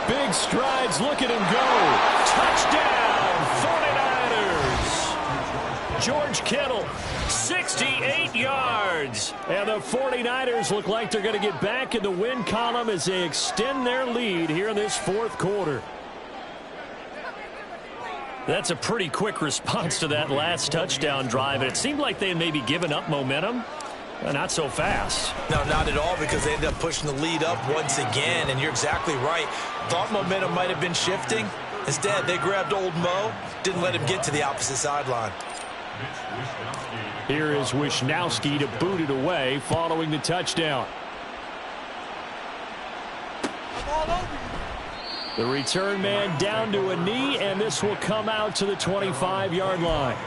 Big strides, look at him go. Touchdown, 49ers. George Kittle, 68 yards. And the 49ers look like they're going to get back in the win column as they extend their lead here in this fourth quarter. That's a pretty quick response to that last touchdown drive. And it seemed like they had maybe given up momentum. Not so fast. No, not at all, because they ended up pushing the lead up once again, and you're exactly right. Thought momentum might have been shifting. Instead, they grabbed old Mo, didn't let him get to the opposite sideline. Here is Wisnowski to boot it away following the touchdown. The return man down to a knee, and this will come out to the 25-yard line.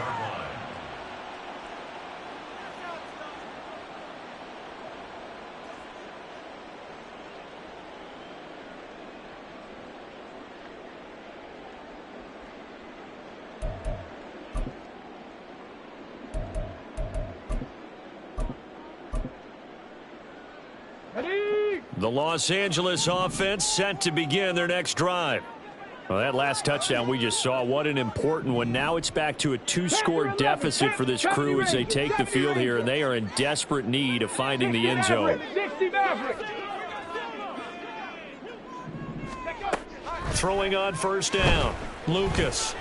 The Los Angeles offense set to begin their next drive. Well, that last touchdown we just saw, what an important one. Now it's back to a 2-score deficit for this crew as they take the field here, and they are in desperate need of finding the end zone. Throwing on first down, Lucas.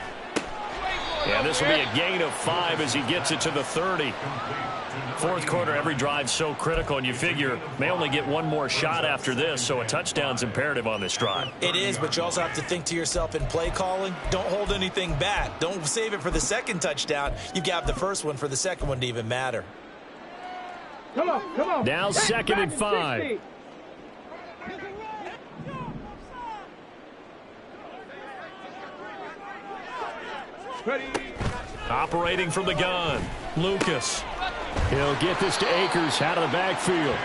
Yeah, this will be a gain of 5 as he gets it to the 30. Fourth quarter, every drive so critical, and you figure may only get one more shot after this, so a touchdown's imperative on this drive. It is, but you also have to think to yourself in play calling, don't hold anything back. Don't save it for the second touchdown. You got the first one for the second one to even matter. Come on. Now 2nd and 5. Ready. Operating from the gun, Lucas. He'll get this to Akers out of the backfield.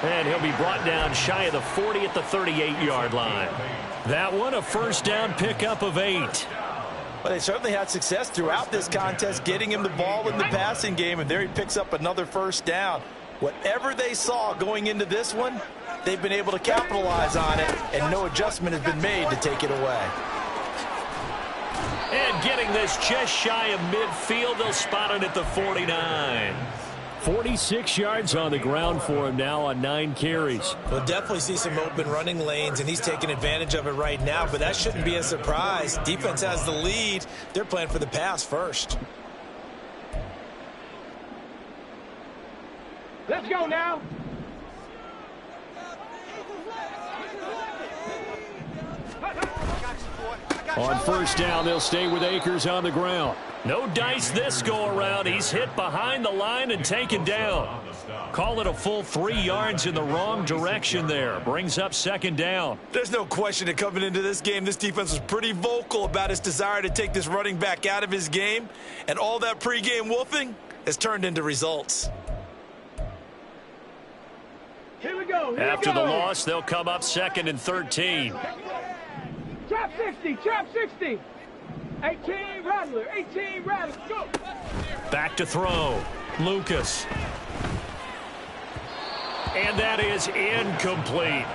And he'll be brought down shy of the 40 at the 38-yard line. That one, a first down pickup of 8. Well, they certainly had success throughout this contest, getting him the ball in the passing game, and there he picks up another first down. Whatever they saw going into this one, they've been able to capitalize on it, and no adjustment has been made to take it away. And getting this just shy of midfield, they'll spot it at the 49. 46 yards on the ground for him now on 9 carries. We'll definitely see some open running lanes, and he's taking advantage of it right now, but that shouldn't be a surprise. Defense has the lead. They're playing for the pass first. Let's go now. On first down, they'll stay with Akers on the ground. No dice this go-around. He's hit behind the line and taken down. Call it a full 3 yards in the wrong direction there. Brings up 2nd down. There's no question that coming into this game, this defense was pretty vocal about its desire to take this running back out of his game. And all that pregame wolfing has turned into results. Here we go. After the loss, they'll come up 2nd and 13. Trap 60, trap 60. 18 Rattler, 18 Rattler, go. Back to throw, Lucas. And that is incomplete.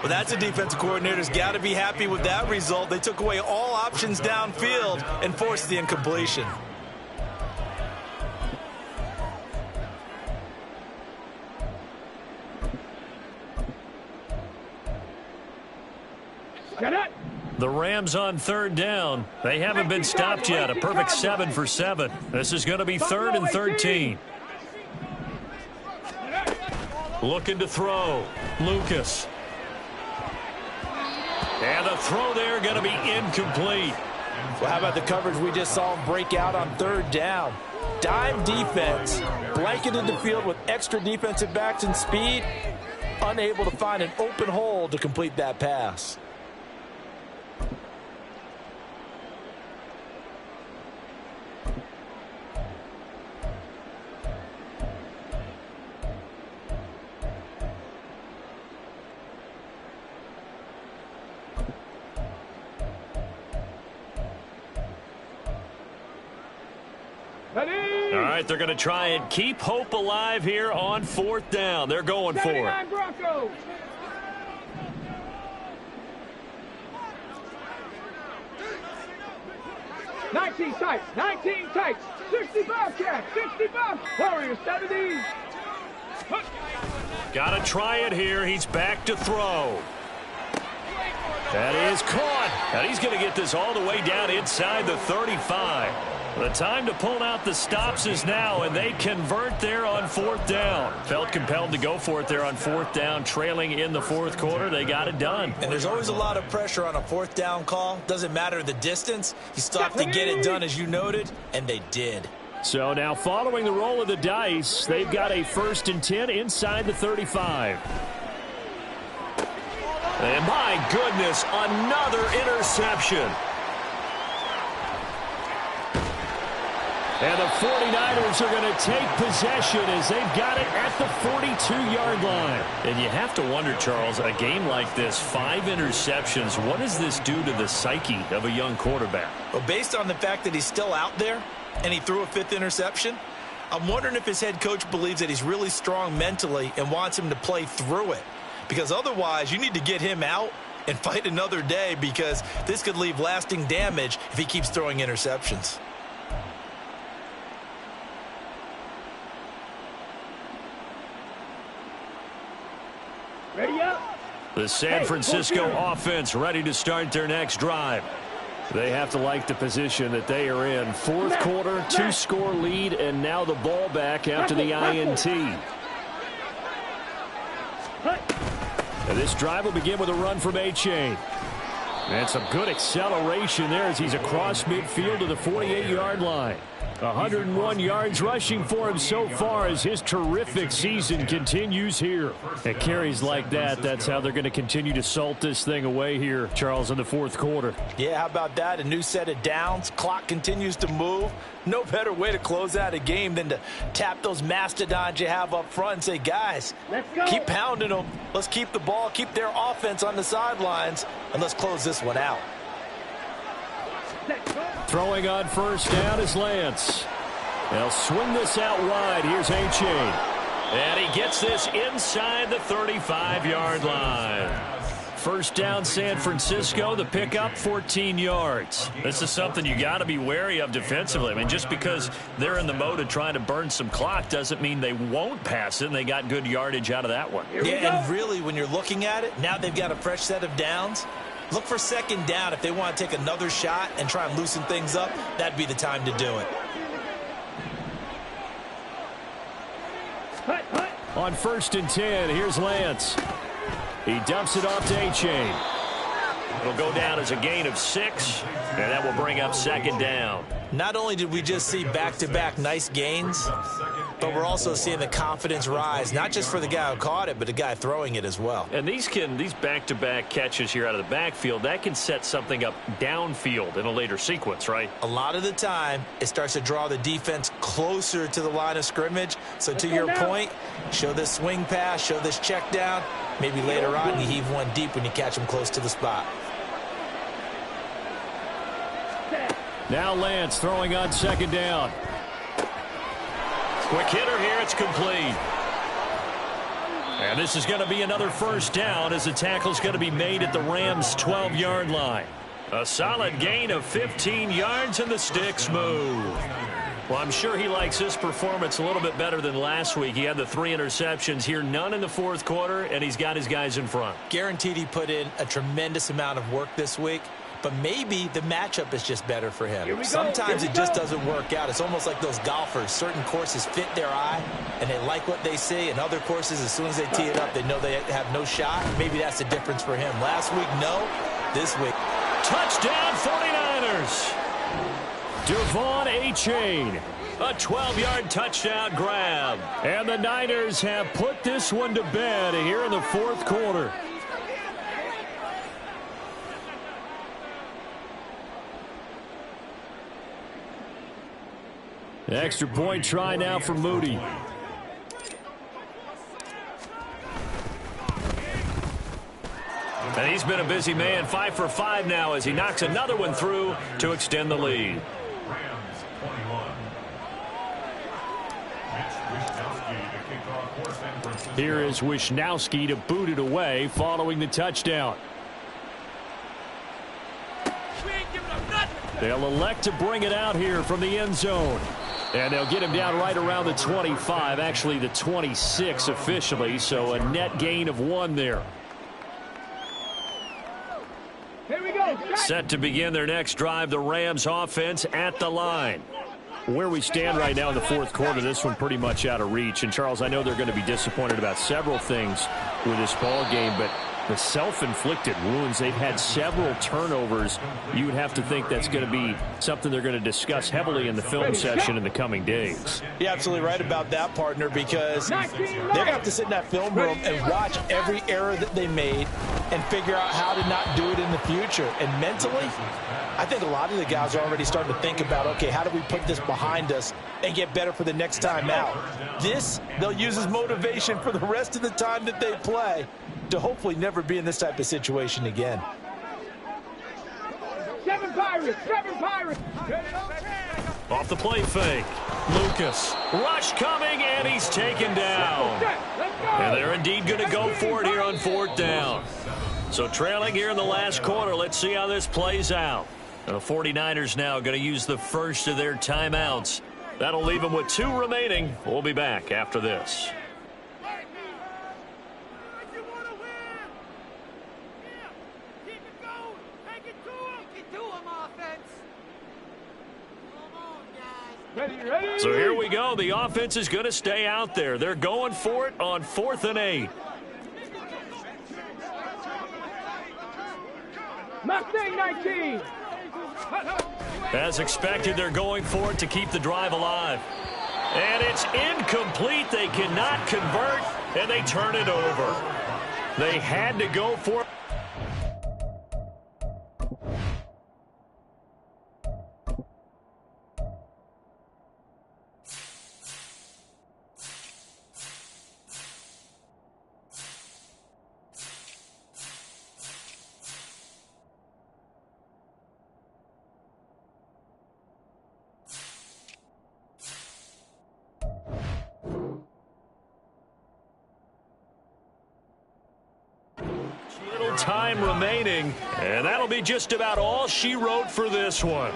Well, that's a defensive coordinator's got to be happy with that result. They took away all options downfield and forced the incompletion. The Rams on third down. They haven't been stopped yet. A perfect 7 for 7. This is going to be 3rd and 13. Looking to throw. Lucas. And the throw there going to be incomplete. Well, how about the coverage we just saw him break out on 3rd down? Dime defense, blanketed the field with extra defensive backs and speed, unable to find an open hole to complete that pass. All right, they're going to try and keep hope alive here on 4th down. They're going for it. Broncos. Nineteen tights, 60 Bobcats, 60 Bobcats. Warriors, 70s. Got to try it here. He's back to throw. That is caught. And he's going to get this all the way down inside the 35. The time to pull out the stops is now, and they convert there on 4th down. Felt compelled to go for it there on 4th down, trailing in the 4th quarter. They got it done. And there's always a lot of pressure on a 4th down call. Doesn't matter the distance. You still have to get it done, as you noted, and they did. So now following the roll of the dice, they've got a 1st and 10 inside the 35. And my goodness, another interception. And the 49ers are going to take possession as they've got it at the 42-yard line. And you have to wonder, Charles, a game like this, 5 interceptions, what does this do to the psyche of a young quarterback? Well, based on the fact that he's still out there and he threw a 5th interception, I'm wondering if his head coach believes that he's really strong mentally and wants him to play through it. Because otherwise, you need to get him out and fight another day, because this could leave lasting damage if he keeps throwing interceptions. Ready up. The San Francisco offense ready to start their next drive. They have to like the position that they are in. 4th quarter, 2-score lead, and now the ball back after the INT. And this drive will begin with a run from A-Chain. And some good acceleration there as he's across midfield to the 48-yard line. 101 yards rushing for him so far as his terrific season continues here. At carries like that, that's how they're going to continue to salt this thing away here, Charles, in the 4th quarter. Yeah, how about that? A new set of downs. Clock continues to move. No better way to close out a game than to tap those mastodons you have up front and say, guys, keep pounding them. Let's keep the ball, keep their offense on the sidelines, and let's close this one out. Throwing on 1st down is Lance. They'll swing this out wide. Here's A-Chain. And he gets this inside the 35-yard line. 1st down, San Francisco. The pickup, 14 yards. This is something you got to be wary of defensively. I mean, just because they're in the mode of trying to burn some clock doesn't mean they won't pass it, and they got good yardage out of that one. Yeah, and really, when you're looking at it, now they've got a fresh set of downs. Look for 2nd down. If they want to take another shot and try and loosen things up, that'd be the time to do it. On 1st and 10, here's Lance. He dumps it off to A-Chain. It'll go down as a gain of 6, and that will bring up 2nd down. Not only did we just see back-to-back nice gains, but we're also seeing the confidence rise, not just for the guy who caught it, but the guy throwing it as well. And these back-to-back catches here out of the backfield, that can set something up downfield in a later sequence, right? A lot of the time, it starts to draw the defense closer to the line of scrimmage. So to your point, show this swing pass, show this check down. Maybe later on you heave one deep when you catch them close to the spot. Now Lance throwing on 2nd down. Quick hitter here, it's complete. And this is going to be another first down as the tackle's going to be made at the Rams' 12-yard line. A solid gain of 15 yards and the sticks move. Well, I'm sure he likes his performance a little bit better than last week. He had the 3 interceptions here, none in the fourth quarter, and he's got his guys in front. Guaranteed he put in a tremendous amount of work this week, but maybe the matchup is just better for him. Sometimes it just doesn't work out. It's almost like those golfers. Certain courses fit their eye, and they like what they see, and other courses, as soon as they tee it up, they know they have no shot. Maybe that's the difference for him. Last week, no. This week. Touchdown 49ers. Devon A-Chain, a 12-yard touchdown grab. And the Niners have put this one to bed here in the fourth quarter. Extra point try now for Moody. And he's been a busy man, 5 for 5 now as he knocks another one through to extend the lead. Here is Wisnowski to boot it away following the touchdown. They'll elect to bring it out here from the end zone. And they'll get him down right around the 25, actually the 26 officially, so a net gain of 1 there. Here we go. Set to begin their next drive, the Rams offense at the line. Where we stand right now in the fourth quarter, this one pretty much out of reach. And, Charles, I know they're going to be disappointed about several things with this ball game, but the self-inflicted wounds, they've had several turnovers. You would have to think that's going to be something they're going to discuss heavily in the film session in the coming days. You're absolutely right about that, partner, because they're going to have to sit in that film room and watch every error that they made and figure out how to not do it in the future. And mentally, I think a lot of the guys are already starting to think about, okay, how do we put this behind us and get better for the next time out? This, they'll use as motivation for the rest of the time that they play to hopefully never be in this type of situation again. 7 Pirates, 7 Pirates. Off the play fake. Lucas. Rush coming, and he's taken down. And they're indeed going to go for it here on 4th down. So trailing here in the last quarter, let's see how this plays out. The 49ers now going to use the first of their timeouts. That'll leave them with 2 remaining. We'll be back after this. Ready. So here we go. The offense is going to stay out there. They're going for it on 4th and 8. Mustang 19. As expected, they're going for it to keep the drive alive. And it's incomplete. They cannot convert, and they turn it over. They had to go for it. Time remaining, and that'll be just about all she wrote for this one.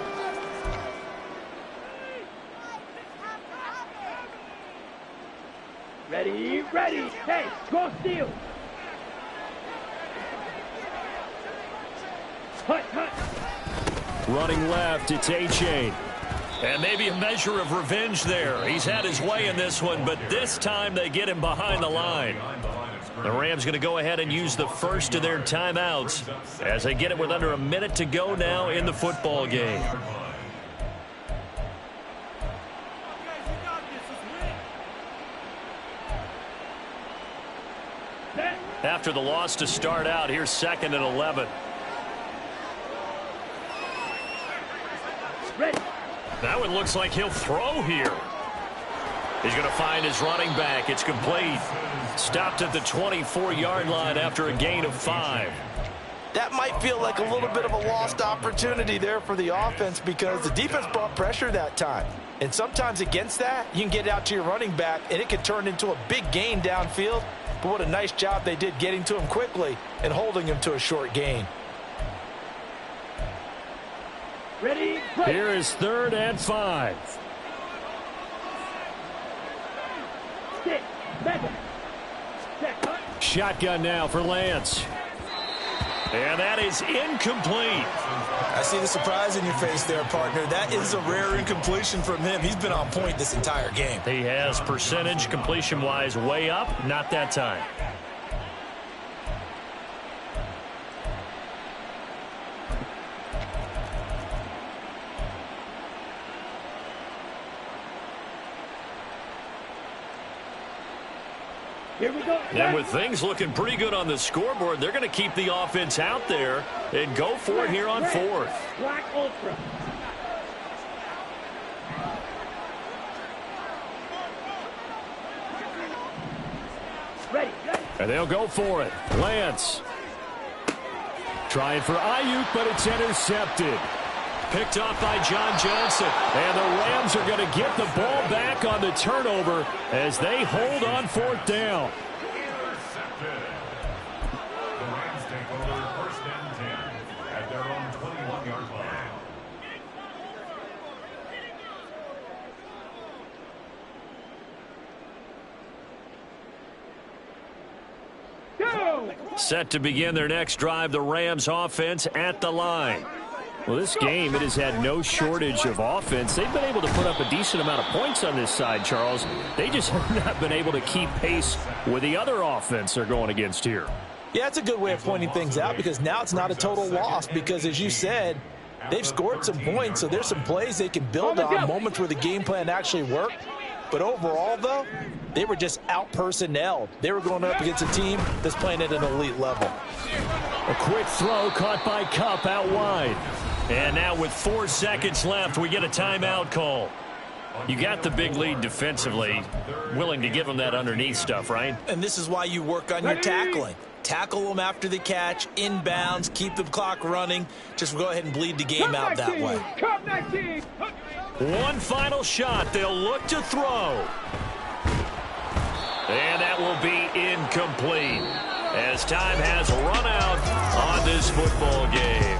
Ready. Hey, go steal. Hut. Running left, it's A-Chain. And maybe a measure of revenge there. He's had his way in this one, but this time they get him behind the line. The Rams going to go ahead and use the first of their timeouts as they get it with under a minute to go now in the football game. After the loss to start out, here's 2nd and 11. That one looks like he'll throw here. He's going to find his running back. It's complete. Stopped at the 24-yard line after a gain of 5. That might feel like a little bit of a lost opportunity there for the offense because the defense brought pressure that time. And sometimes against that, you can get out to your running back, and it can turn into a big gain downfield. but what a nice job they did getting to him quickly and holding him to a short gain. Ready? Here is 3rd and 5. Stick. Madden. Check. Shotgun now for Lance. And that is incomplete. I see the surprise in your face there, partner. That is a rare incompletion from him. He's been on point this entire game. He has percentage completion-wise way up. Not that time. Here we go. And with things looking pretty good on the scoreboard, they're going to keep the offense out there and go for it here on 4th. Black Ultra. Ready. And they'll go for it. Lance. Trying for Ayuk, but it's intercepted. Picked off by John Johnson. And the Rams are going to get the ball back on the turnover as they hold on 4th down. Intercepted. The Rams take over 1st and 10 at their own 21-yard line. Go! Set to begin their next drive, the Rams offense at the line. Well, this game, it has had no shortage of offense. They've been able to put up a decent amount of points on this side, Charles. They just have not been able to keep pace with the other offense they're going against here. Yeah, that's a good way of pointing things out because now it's not a total loss because, as you said, they've scored some points, so there's some plays they can build on, moments where the game plan actually worked. But overall, though, they were just out-personnelled. They were going up against a team that's playing at an elite level. A quick throw caught by Kupp out wide. And now with 4 seconds left, we get a timeout call. You got the big lead defensively, willing to give them that underneath stuff, right? And this is why you work on your tackling. Tackle them after the catch, inbounds, keep the clock running. Just go ahead and bleed the game out that way. One final shot. They'll look to throw. And that will be incomplete as time has run out on this football game.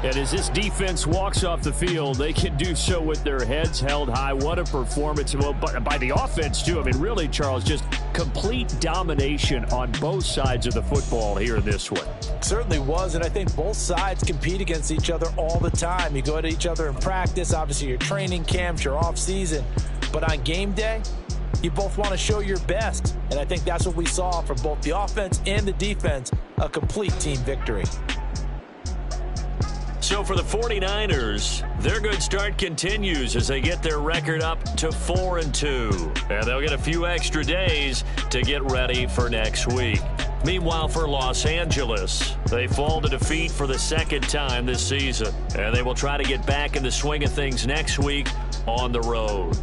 And as this defense walks off the field, they can do so with their heads held high. What a performance. Well, by the offense, too. I mean, really, Charles, just complete domination on both sides of the football here in this one. Certainly was, and I think both sides compete against each other all the time. You go at each other in practice, obviously your training camps, your off season. But on game day, you both want to show your best. And I think that's what we saw from both the offense and the defense, a complete team victory. So for the 49ers, their good start continues as they get their record up to 4-2. And they'll get a few extra days to get ready for next week. Meanwhile, for Los Angeles, they fall to defeat for the 2nd time this season. And they will try to get back in the swing of things next week on the road.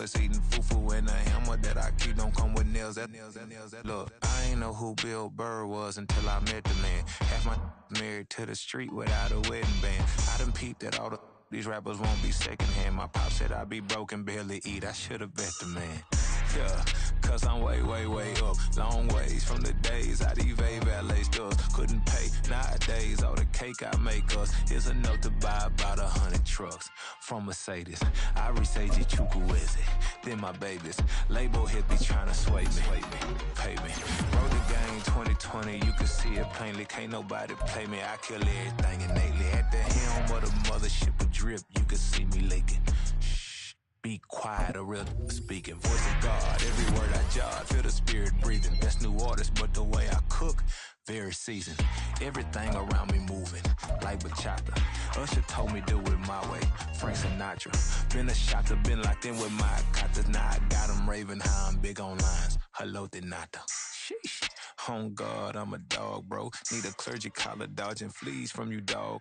Paris eating fufu and a hammer that I keep don't come with nails. Look, I ain't know who Bill Burr was until I met the man. Half my married to the street without a wedding band. I done peeped at all these rappers won't be secondhand. My pop said I'd be broken, barely eat. I should've bet the man. Yeah, cause I'm way, way, way up. Long ways from the days I Eve valet stores. Couldn't pay nowadays. All the cake I make us is enough to buy about 100 trucks from Mercedes. I resage Chukwueze, then my babies. Label hit be trying to sway me, pay me. Wrote the game 2020, you can see it plainly. Can't nobody play me. I kill everything innately. At the helm of the mothership of drip, you can see me leaking. Be quiet, a real speaking. Voice of God, every word I jot. Feel the spirit breathing. Best new artist, but the way I cook, very seasoned. Everything around me moving, like bachata. Usher told me do it my way. Frank Sinatra. Been a shotter, been locked in with my katas. Now I got them raving how I'm big on lines. Hello, Denata. Sheesh. On God, I'm a dog, bro. Need a clergy collar, dodging fleas from you, dog.